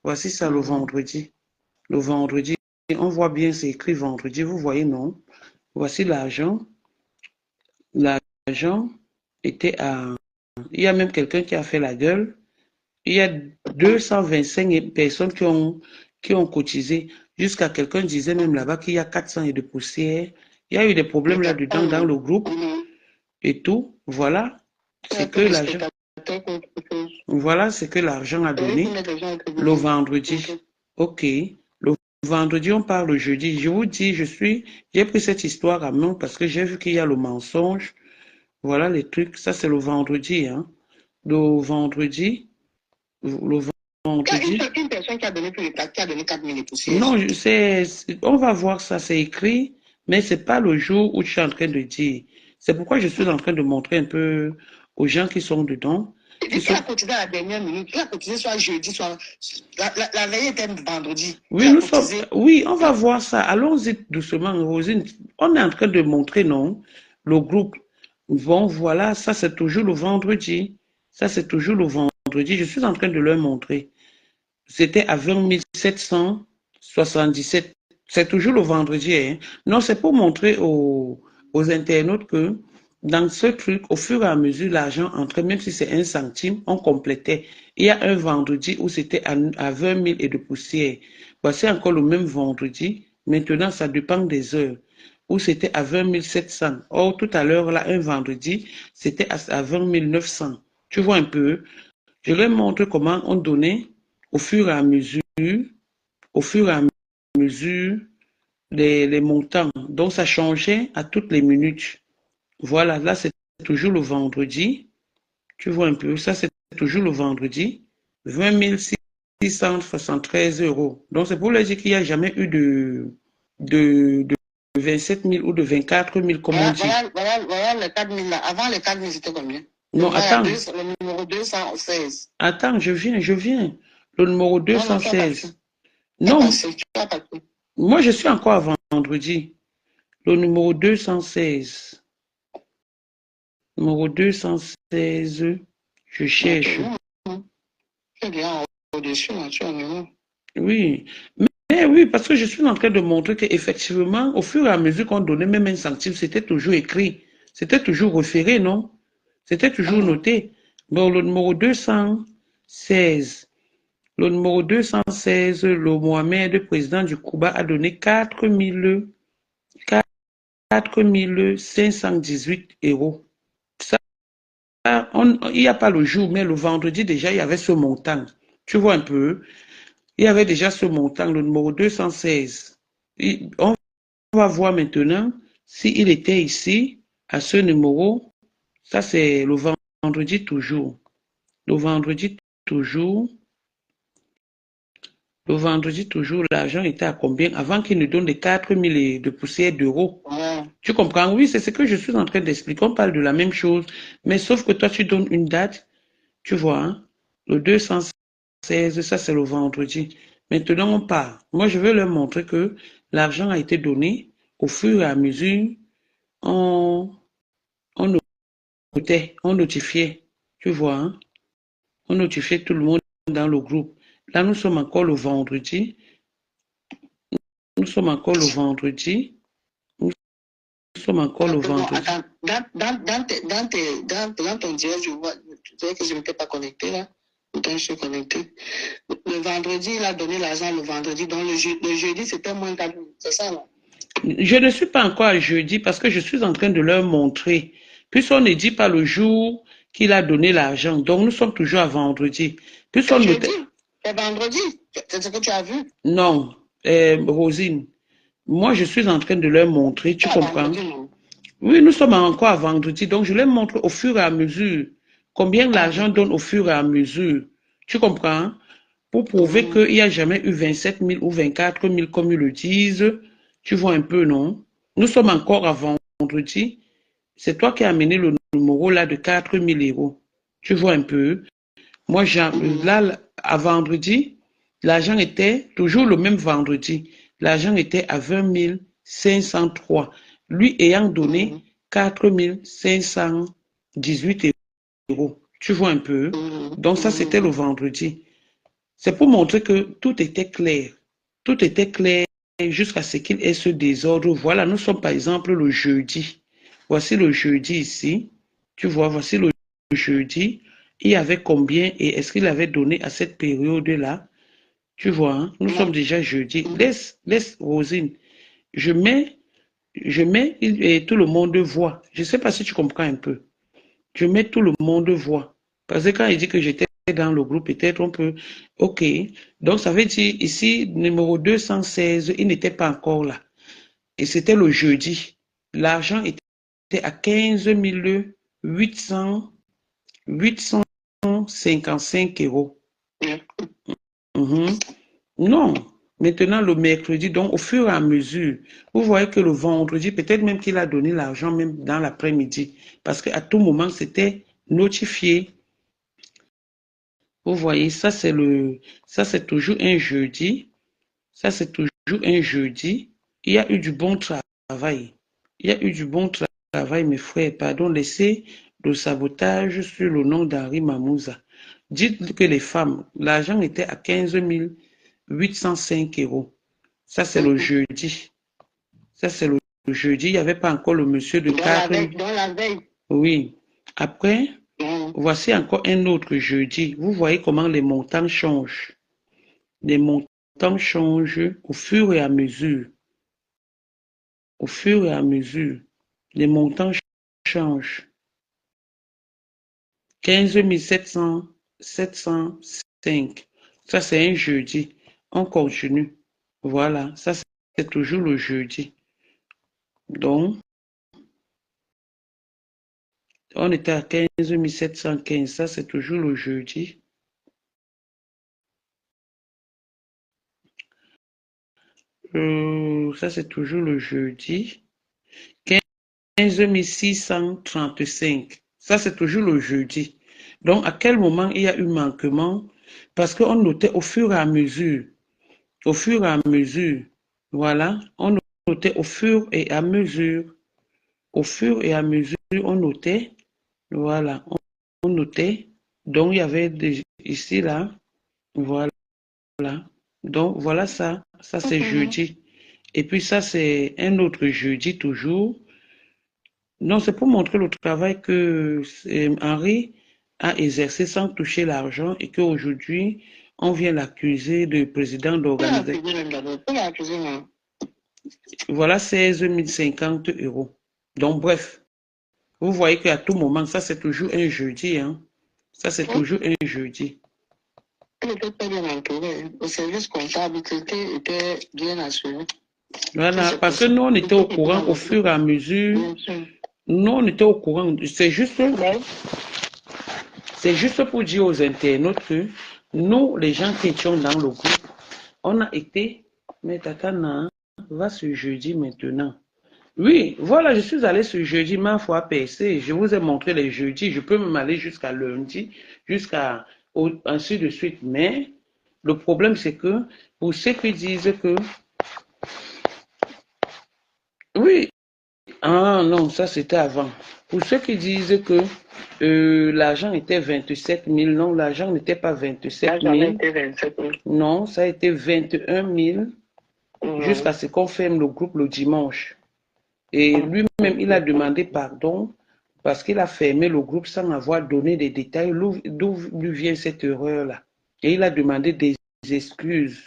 Voici ça, le vendredi. Le vendredi, on voit bien, c'est écrit vendredi. Vous voyez, non? Voici l'argent. L'argent était à... Il y a même quelqu'un qui a fait la gueule. Il y a 225 personnes qui ont cotisé. Jusqu'à quelqu'un disait même là-bas qu'il y a 400 et de poussière. Il y a eu des problèmes là-dedans dans le groupe et tout. Voilà. C'est que l'argent. Voilà ce que l'argent a donné le vendredi. OK. Le vendredi, on parle le jeudi. Je vous dis, j'ai pris cette histoire à main parce que j'ai vu qu'il y a le mensonge. Voilà les trucs. Ça, c'est le vendredi. Hein. Le vendredi. Le vendredi. Une personne qui a donné plus de 4, qui a donné 4 000 et poussières. Non, on va voir ça, c'est écrit, mais ce n'est pas le jour où je suis en train de dire. C'est pourquoi je suis en train de montrer un peu aux gens qui sont dedans. Qui a cotisé à la dernière minute, il a cotisé soit jeudi, soit. La veille était vendredi. Oui, on va voir ça. Allons-y doucement, Rosine. On est en train de montrer, non? Le groupe. Bon, voilà, ça c'est toujours le vendredi. Ça c'est toujours le vendredi. Je suis en train de leur montrer. C'était à 20 777. C'est toujours le vendredi. Hein? Non, c'est pour montrer aux internautes que dans ce truc, au fur et à mesure, l'argent entrait, même si c'est 1 centime, on complétait. Il y a un vendredi où c'était à 20 000 et de poussière. Voici encore le même vendredi. Maintenant, ça dépend des heures. Où c'était à 20 700. Or, tout à l'heure, là, un vendredi, c'était à 20 900. Tu vois un peu? Je leur montre comment on donnait au fur et à mesure les montants. Donc, ça changeait à toutes les minutes. Voilà, là, c'est toujours le vendredi. Tu vois un peu, ça, c'est toujours le vendredi. 20 673 euros. Donc, c'est pour leur dire qu'il n'y a jamais eu de 27 000 ou de 24 000, comme on dit. Voilà les 4 000 là. Avant les 4 000, c'était combien? Non, attends. Le numéro 216. Attends, je viens. Le numéro 216. Non. Moi, je suis encore à vendredi. Le numéro 216. Numéro 216. Je cherche. Oui. Mais oui, parce que je suis en train de montrer qu'effectivement, au fur et à mesure qu'on donnait même 1 centime, c'était toujours écrit. C'était toujours référé, non? C'était toujours noté. Bon, le numéro 216. Le numéro 216, le Mohamed, président du Cuba, a donné 4 518 euros. Ça, il n'y a pas le jour, mais le vendredi déjà, il y avait ce montant. Tu vois un peu? Il y avait déjà ce montant, le numéro 216. On va voir maintenant s'il était ici, à ce numéro. Ça, c'est le vendredi toujours. Le vendredi toujours. Le vendredi, toujours, l'argent était à combien avant qu'il ne donne les 4 000 de poussière d'euros. Tu comprends? Oui, c'est ce que je suis en train d'expliquer. On parle de la même chose. Mais sauf que toi, tu donnes une date. Tu vois, hein? Le 216, ça, c'est le vendredi. Maintenant, on part. Moi, je veux leur montrer que l'argent a été donné au fur et à mesure. On notait, on notifiait. Tu vois, hein? On notifiait tout le monde dans le groupe. Là, nous sommes encore le vendredi. Nous sommes encore le vendredi. Nous sommes encore le vendredi. Dans ton direct, je vois que je ne m'étais pas connecté là. Pourtant, je suis connecté. Le vendredi, il a donné l'argent le vendredi. Donc, le jeudi, c'était moins 4 000. C'est ça, non? Je ne suis pas encore à jeudi parce que je suis en train de leur montrer. Puisqu'on ne dit pas le jour qu'il a donné l'argent. Donc, nous sommes toujours à vendredi. C'est jeudi. C'est vendredi. C'est ce que tu as vu? Non, Rosine. Moi, je suis en train de leur montrer. Tu comprends? Oui, nous sommes encore à vendredi. Donc, je leur montre au fur et à mesure combien l'argent donne au fur et à mesure. Tu comprends? Pour prouver qu'il n'y a jamais eu 27 000 ou 24 000 comme ils le disent. Tu vois un peu, non? Nous sommes encore à vendredi. C'est toi qui as amené le numéro là de 4 000 euros. Tu vois un peu? Moi, là, à vendredi, l'argent était toujours le même vendredi. L'argent était à 20 503. Lui ayant donné 4 518 euros. Tu vois un peu? Donc ça, c'était le vendredi. C'est pour montrer que tout était clair. Tout était clair jusqu'à ce qu'il ait ce désordre. Voilà, nous sommes par exemple le jeudi. Voici le jeudi ici. Tu vois, voici le jeudi. Il y avait combien et est-ce qu'il avait donné à cette période-là? Tu vois, hein? Nous sommes déjà jeudi. Laisse Rosine. Je mets et tout le monde voit. Je ne sais pas si tu comprends un peu. Je mets tout le monde voit. Parce que quand il dit que j'étais dans le groupe, peut-être on peut... Ok. Donc ça veut dire ici, numéro 216, il n'était pas encore là. Et c'était le jeudi. L'argent était à 15 855 euros. Non. Maintenant, le mercredi, donc au fur et à mesure, vous voyez que le vendredi, peut-être même qu'il a donné l'argent même dans l'après-midi. Parce qu'à tout moment, c'était notifié. Vous voyez, ça c'est toujours un jeudi. Ça c'est toujours un jeudi. Il y a eu du bon travail. Il y a eu du bon travail, mes frères. Pardon, laissez le sabotage sur le nom d'Henri Mamouza. Dites que les femmes, l'argent était à 15 805 euros. Ça c'est le jeudi. Ça c'est le jeudi. Il n'y avait pas encore le monsieur de 4 000. Dans la veille. Oui. Après, voici encore un autre jeudi. Vous voyez comment les montants changent. Les montants changent au fur et à mesure. Au fur et à mesure, les montants changent. 15 705. Ça, c'est un jeudi. On continue. Voilà. Ça, c'est toujours le jeudi. Donc, on était à 15 715. Ça, c'est toujours le jeudi. Ça, c'est toujours le jeudi. 15 635. Ça, c'est toujours le jeudi. Donc, à quel moment il y a eu manquement? Parce qu'on notait au fur et à mesure. Au fur et à mesure. Voilà. On notait au fur et à mesure. Au fur et à mesure, on notait. Voilà. On notait. Donc, il y avait ici, là. Voilà. Donc, voilà ça. Ça, c'est jeudi. Et puis, ça, c'est un autre jeudi toujours. Non, c'est pour montrer le travail que Henri a exercé sans toucher l'argent et qu'aujourd'hui, on vient l'accuser de président d'organisation. Voilà 16 050 euros. Donc, bref, vous voyez qu'à tout moment, ça c'est toujours un jeudi. Hein. Ça c'est toujours un jeudi. Le service comptable était bien assuré. Voilà, parce que nous, on était au courant au fur et à mesure. Nous, on était au courant. C'est juste pour dire aux internautes que nous, les gens qui étions dans le groupe, on a été, mais Tatana va ce jeudi maintenant. Oui, voilà, je suis allé ce jeudi, ma foi percée. Je vous ai montré les jeudis. Je peux même aller jusqu'à lundi, jusqu'à ainsi de suite. Mais le problème, c'est que pour ceux qui disent que oui, ah non, ça c'était avant. Pour ceux qui disent que l'argent était 27 000, non, l'argent n'était pas 27 000. L'argent était 27 000. Non, ça a été 21 000 jusqu'à ce qu'on ferme le groupe le dimanche. Et lui-même, il a demandé pardon parce qu'il a fermé le groupe sans avoir donné des détails d'où lui vient cette erreur-là. Et il a demandé des excuses.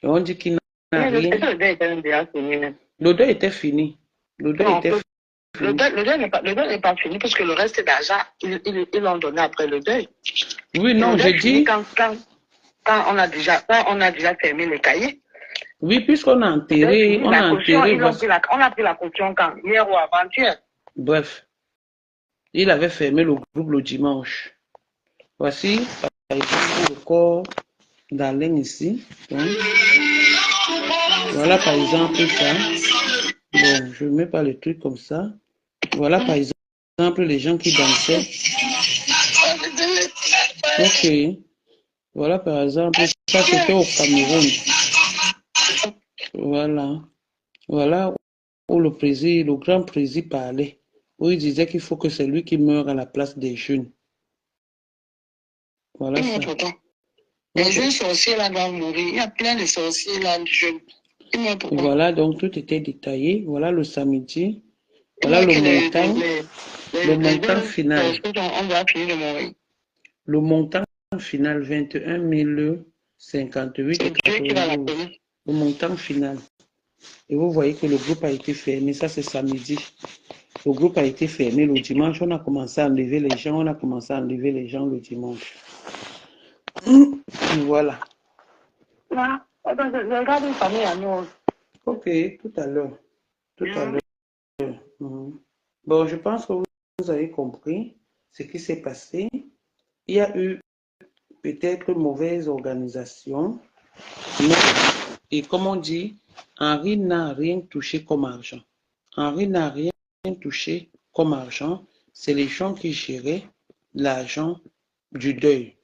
Et on dit qu'il n'a rien. Le deuil était déjà fini. Le deuil était fini. Le deuil était fini. Le deuil n'est pas fini parce que le reste d'argent, ils l'ont donné après le deuil. Oui, non, je dis... Quand on a déjà fermé les cahiers. Oui, puisqu'on a enterré... On a pris la caution quand? Hier ou avant-hier. Bref. Il avait fermé le groupe le dimanche. Voici, par exemple, le corps d'Alain ici. Donc, voilà, par exemple, ça. Bon, je ne mets pas le truc comme ça. Voilà, par exemple, les gens qui dansaient. Ok. Voilà, par exemple, ça, c'était au Cameroun. Voilà. Voilà où le grand président parlait. Où il disait qu'il faut que c'est lui qui meure à la place des jeunes. Voilà ça. Les jeunes sorciers là doivent mourir. Il y a plein de sorciers là, jeunes. Voilà, donc tout était détaillé. Voilà le samedi. Voilà le montant. Le montant final. On doit finir de mourir. Le montant final, 21 058 et 92. Le montant final. Et vous voyez que le groupe a été fermé. Ça, c'est samedi. Le groupe a été fermé le dimanche. On a commencé à enlever les gens. On a commencé à enlever les gens le dimanche. Voilà. Regarde une famille à nous. Ok, tout à l'heure. Tout à l'heure. Bon, je pense que vous avez compris ce qui s'est passé. Il y a eu peut-être une mauvaise organisation. Mais, et comme on dit, Henri n'a rien touché comme argent. Henri n'a rien touché comme argent. C'est les gens qui géraient l'argent du deuil.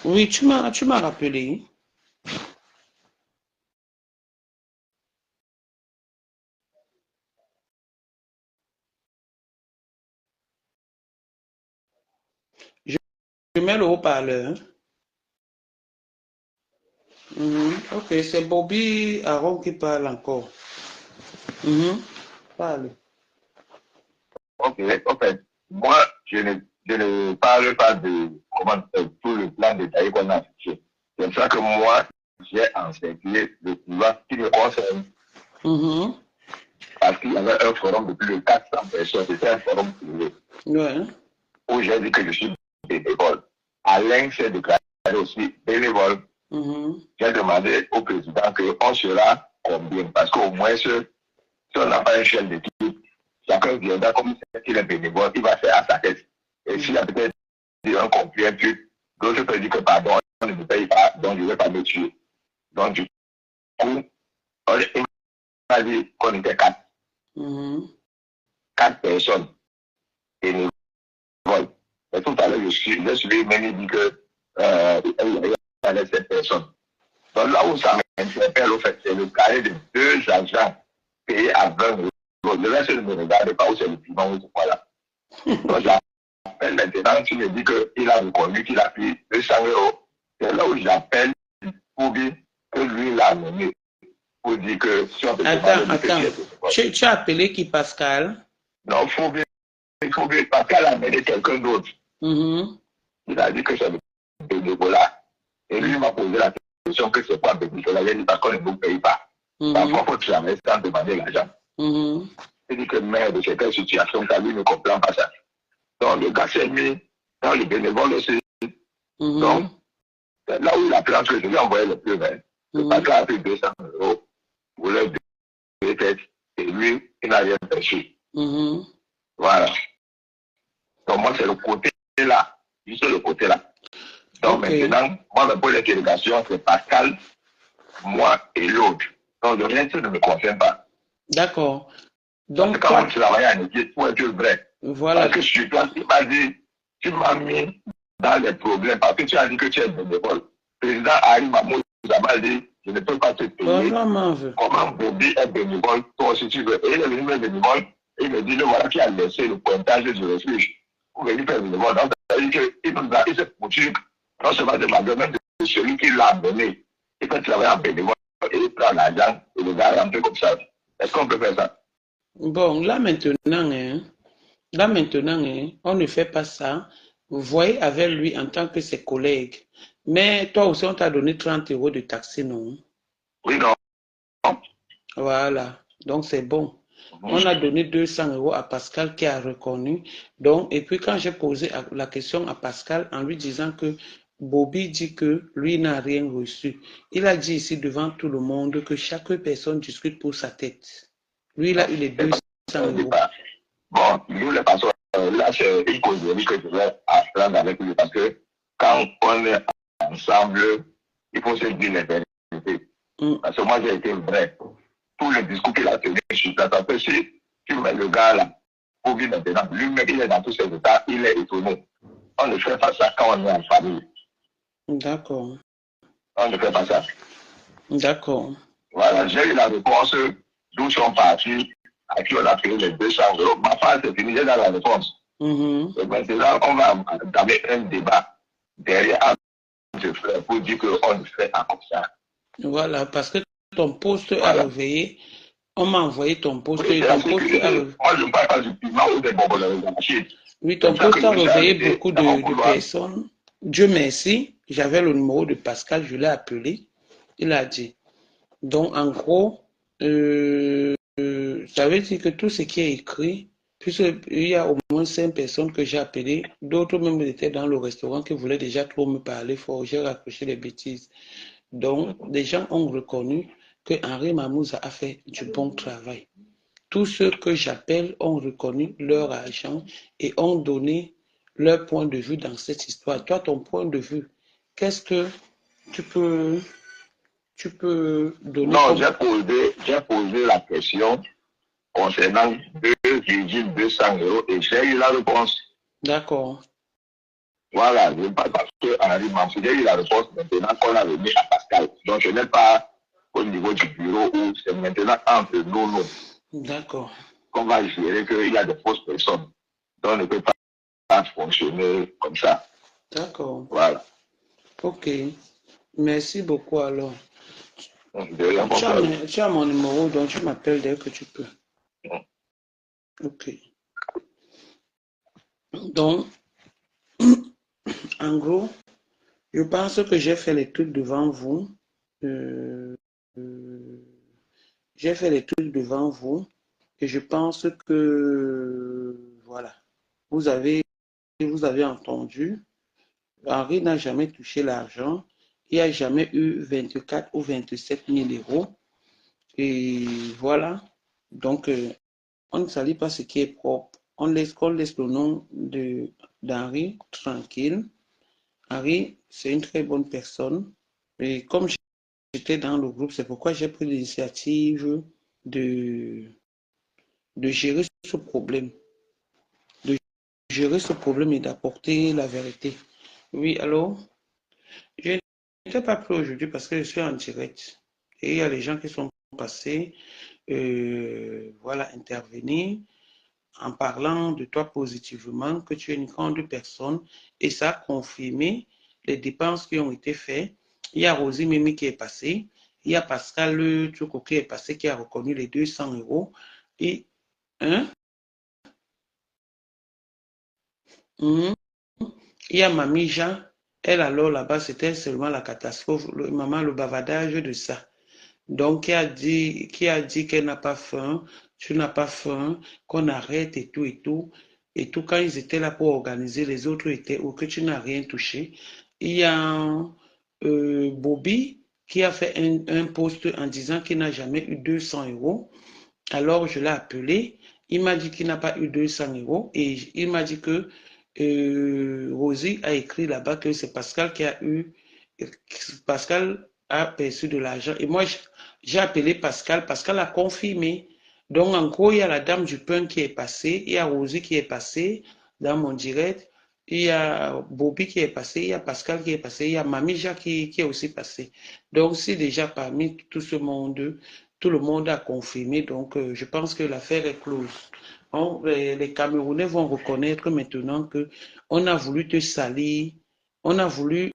Oui, tu m'as rappelé. Je mets le haut-parleur. Ok, c'est Bobby Aaron qui parle encore. Parle. Ok, en fait, moi, je ne parle pas de comment tout le plan détaillé qu'on a affiché. C'est pour ça que moi, j'ai encerclé le pouvoir qui me concerne. Parce qu'il y avait un forum de plus de 400 personnes. C'était un forum privé. Ouais. Où j'ai dit que je suis bénévole. Alain s'est déclaré aussi bénévole. J'ai demandé au président qu'on sera combien. Parce qu'au moins, si on n'a pas un chef d'équipe, chacun viendra comme s'il est bénévole, il va faire à sa tête. Et s'il y a peut-être un conflit, un truc, l'autre peut dire que pardon, on ne me paye pas, donc je ne vais pas me tuer. Donc du coup, on a dit qu'on était 4. 4 personnes bénévoles. Et tout à l'heure, j'ai suivi Méni dit que il y avait 7 personnes. Donc là où ça m'interpelle, au fait, c'est le carré de 2 agents payés à 20 euros. Le reste ne me regarde pas où c'est le piment ou quoi là. Donc j'appelle maintenant, tu me dis qu'il a reconnu qu'il a pris 200 euros. C'est là où j'appelle pour dire que lui l'a amené. Pour dire que si on peut Attends. Tu as appelé qui, Pascal? Non, il faut bien. Pascal a amené quelqu'un d'autre. Il a dit que c'est le bénévolat. Et lui m'a posé la question que c'est quoi bénévolat. Il a dit parce qu'on ne vous paye pas. Parfois, il faut travailler sans demander l'argent. Il dit que merde, c'est quelle situation, ça lui ne comprend pas ça. Donc, le gars s'est mis dans le bénévole aussi. Donc, là où il a pris que je lui ai envoyé le plus vert. Le patron a pris 200 euros pour leur tête. Et lui, il n'a rien perçu. Voilà. Donc, moi, c'est le côté là. Juste le côté là. Donc, maintenant, moi, ma première délégation, c'est Pascal, moi et l'autre. Donc, le reste ne me concerne pas. D'accord. Donc, quand on travaille en équipe, il faut être vrai. Voilà. Parce que je suis toi, tu m'as mis dans les problèmes parce que tu as dit que tu es bénévole. Le président Harry Mahmoud m'a dit, je ne peux pas te payer. Comment Bobby est bénévole, toi aussi tu veux. Et il est venu me bénévole, Il me dit, le voilà qui a laissé le pointage du refuge pour venir faire le devoir. Donc, il s'est foutu non seulement de ma gueule, même de celui qui l'a amené. Il peut travailler en bénévole et il prend l'argent et le gars rentre comme ça. Est-ce qu'on peut faire ça? Bon, là maintenant, on ne fait pas ça. Vous voyez avec lui en tant que ses collègues. Mais toi aussi, on t'a donné 30 € de taxi, non? Oui, non. Voilà. Donc, c'est bon. On a donné 200 € à Pascal qui a reconnu. Donc, et puis quand j'ai posé la question à Pascal en lui disant que Bobby dit que lui n'a rien reçu, il a dit ici devant tout le monde que chaque personne discute pour sa tête. Lui, il a eu les 200 €. Bon, nous les passons, là c'est une causerie que je vais apprendre avec lui parce que quand on est ensemble, il faut se dire les vérités. Parce que moi j'ai été vrai. Tous les discours qu'il a tenus sur ça, ça fait si tu mets le gars là, pour vivre maintenant, lui-même il est dans tous ses états, il est étonné. On ne fait pas ça quand on est en famille. D'accord. On ne fait pas ça. D'accord. Voilà, j'ai eu la réponse d'où sont partis, à qui on a payé les 200 €. Ma phase est finie, j'ai dans la réponse. Et maintenant, on va entamer un débat derrière entre frères pour dire qu'on ne fait pas comme ça. Voilà, parce que ton poste a réveillé. On m'a envoyé ton poste. Oui, ton poste a... Moi, je ne parle pas du piment ou des bonbons dans la machine. Oui, ton poste a réveillé beaucoup de personnes. Dieu merci, j'avais le numéro de Pascal, je l'ai appelé. Il a dit. Donc, en gros, ça veut dire que tout ce qui est écrit, puisqu'il y a au moins 5 personnes que j'ai appelées, d'autres même étaient dans le restaurant qui voulaient déjà trop me parler fort, j'ai raccroché les bêtises. Donc, des gens ont reconnu que Henri Mamouza a fait du bon travail. Tous ceux que j'appelle ont reconnu leur argent et ont donné leur point de vue dans cette histoire. Toi, ton point de vue, qu'est-ce que tu peux donner? Non, j'ai posé la question concernant 2,200 € et j'ai eu la réponse. D'accord. Voilà, je ne parle pas que Henri Mamouza, j'ai eu la réponse maintenant qu'on a remis à Pascal. Donc, je n'ai pas au niveau du bureau où c'est maintenant entre nous. D'accord. Qu'on va gérer qu'il y a des fausses personnes. Donc, on ne peut pas fonctionner comme ça. D'accord. Voilà. Ok. Merci beaucoup alors. Tu as mon numéro, donc tu m'appelles dès que tu peux. Ok. Donc, en gros, je pense que j'ai fait les trucs devant vous. J'ai fait les trucs devant vous et je pense que, voilà, vous avez entendu. Henri n'a jamais touché l'argent. Il n'y a jamais eu 24 ou 27 000 €. Et voilà. Donc, on ne salit pas ce qui est propre. On laisse le nom d'Henri tranquille. Henri, c'est une très bonne personne. Et comme j'étais dans le groupe, c'est pourquoi j'ai pris l'initiative de gérer ce problème. De gérer ce problème et d'apporter la vérité. Oui, alors, je n'étais pas pris aujourd'hui parce que je suis en direct. Et il y a les gens qui sont passés, voilà, intervenir en parlant de toi positivement, que tu es une grande personne. Et ça a confirmé les dépenses qui ont été faites. Il y a Rosie Mimi qui est passée. Il y a Pascal Tchoko qui est passé, qui a reconnu les 200 €. Et, hein? Il y a Mamie Jean, elle alors là-bas, c'était seulement la catastrophe, maman, le bavardage de ça. Donc, qui a dit qu'elle n'a pas faim, tu n'as pas faim, qu'on arrête et tout et tout. Et tout, quand ils étaient là pour organiser, les autres étaient où que tu n'as rien touché. Il y a Bobby qui a fait un post en disant qu'il n'a jamais eu 200 €. Alors, je l'ai appelé. Il m'a dit qu'il n'a pas eu 200 € et il m'a dit que Rosie a écrit là-bas que c'est Pascal qui a eu. Pascal a perçu de l'argent. Et moi, j'ai appelé Pascal. Pascal a confirmé. Donc, en gros, il y a la dame du pain qui est passée. Il y a Rosie qui est passée dans mon direct. Il y a Bobby qui est passé. Il y a Pascal qui est passé. Il y a Mamija qui est aussi passé. Donc, c'est déjà parmi tout ce monde, tout le monde a confirmé. Donc, je pense que l'affaire est close. Les Camerounais vont reconnaître maintenant que on a voulu te salir, on a voulu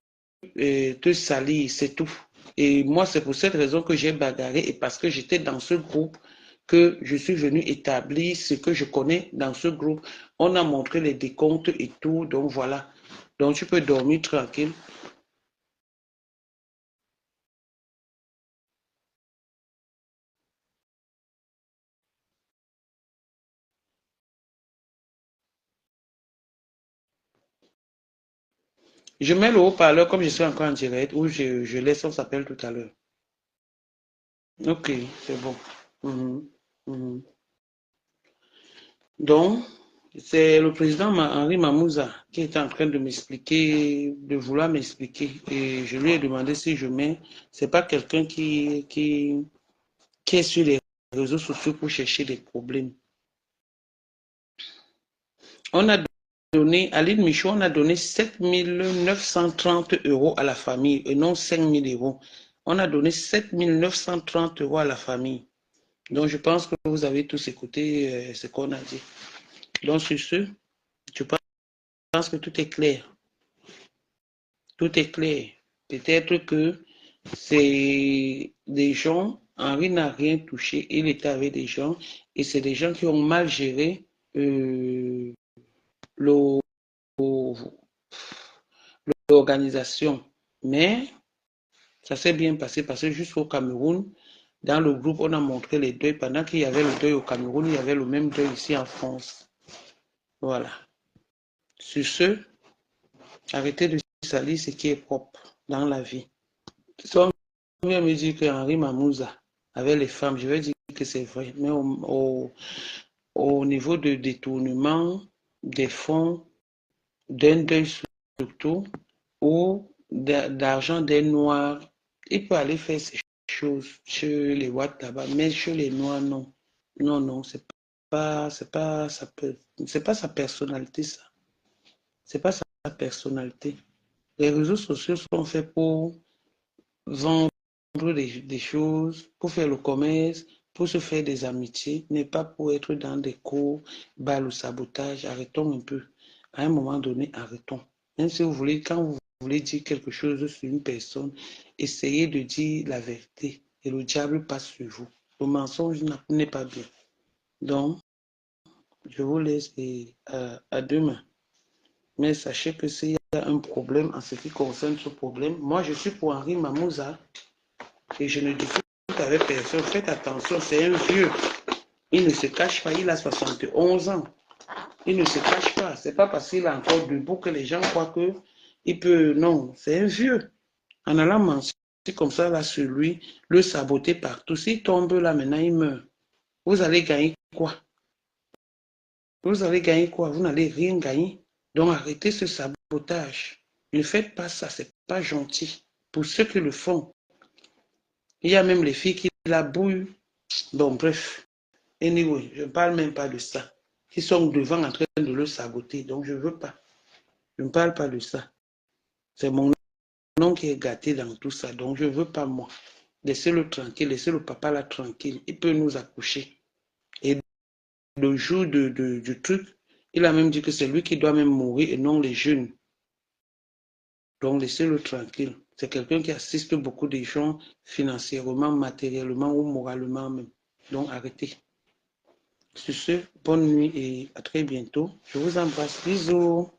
te salir, c'est tout. Et moi, c'est pour cette raison que j'ai bagarré et parce que j'étais dans ce groupe que je suis venu établir ce que je connais dans ce groupe. On a montré les décomptes et tout, donc voilà. Donc tu peux dormir tranquille. Je mets le haut-parleur comme je suis encore en direct ou je laisse, on s'appelle tout à l'heure. Ok, c'est bon. Donc, c'est le président Henri Mamouza qui est en train de m'expliquer, de vouloir m'expliquer. Et je lui ai demandé si je mets, c'est pas quelqu'un qui est sur les réseaux sociaux pour chercher des problèmes. On a donné, Aline Michaud, on a donné 7 930 € à la famille et non 5 000 €. On a donné 7 930 € à la famille. Donc, je pense que vous avez tous écouté ce qu'on a dit. Donc, sur ce, je pense que tout est clair. Tout est clair. Peut-être que c'est des gens, Henri n'a rien touché, il était avec des gens, et c'est des gens qui ont mal géré l'organisation. Mais ça s'est bien passé parce que jusqu'au Cameroun, dans le groupe, on a montré les deuils. Pendant qu'il y avait le deuil au Cameroun, il y avait le même deuil ici en France. Voilà. Sur ce, arrêtez de salir ce qui est propre dans la vie. Si on vient me dire que Henri Mamouza avec les femmes, je vais dire que c'est vrai. Mais au niveau de détournement des fonds, d'un deuil surtout, ou d'argent des Noirs, il peut aller faire ces choses chez les Ouatt là-bas, mais chez les Noirs, non. Non, non, c'est pas sa personnalité, ça. C'est pas sa personnalité. Les réseaux sociaux sont faits pour vendre des choses, pour faire le commerce, pour se faire des amitiés, mais pas pour être dans des cours, balles ou sabotage. Arrêtons un peu. À un moment donné, arrêtons. Même si vous voulez, quand vous voulez dire quelque chose sur une personne, essayez de dire la vérité et le diable passe sur vous. Le mensonge n'est pas bien. Donc, je vous laisse et à demain. Mais sachez que s'il y a un problème en ce qui concerne ce problème, moi je suis pour Henri Mamouza et je ne discute avec personne. Faites attention, c'est un vieux. Il ne se cache pas, il a 71 ans. Il ne se cache pas. C'est pas parce qu'il est encore debout que les gens croient que il peut. Non, c'est un vieux. En allant mentir comme ça là sur lui, le saboter partout. S'il tombe là maintenant, il meurt. Vous allez gagner quoi? Vous allez gagner quoi? Vous n'allez rien gagner. Donc arrêtez ce sabotage. Ne faites pas ça, c'est pas gentil. Pour ceux qui le font, il y a même les filles qui la bouillent. Bon, bref. Anyway, je ne parle même pas de ça. Ils sont devant en train de le saboter. Donc, je ne veux pas. Je ne parle pas de ça. C'est mon nom qui est gâté dans tout ça. Donc, je ne veux pas, moi. Laissez-le tranquille. Laissez le papa là tranquille. Il peut nous accoucher. Et le jour du truc, il a même dit que c'est lui qui doit même mourir et non les jeunes. Donc, laissez-le tranquille. C'est quelqu'un qui assiste beaucoup de gens financièrement, matériellement ou moralement même. Donc, arrêtez. Sur ce, bonne nuit et à très bientôt. Je vous embrasse. Bisous.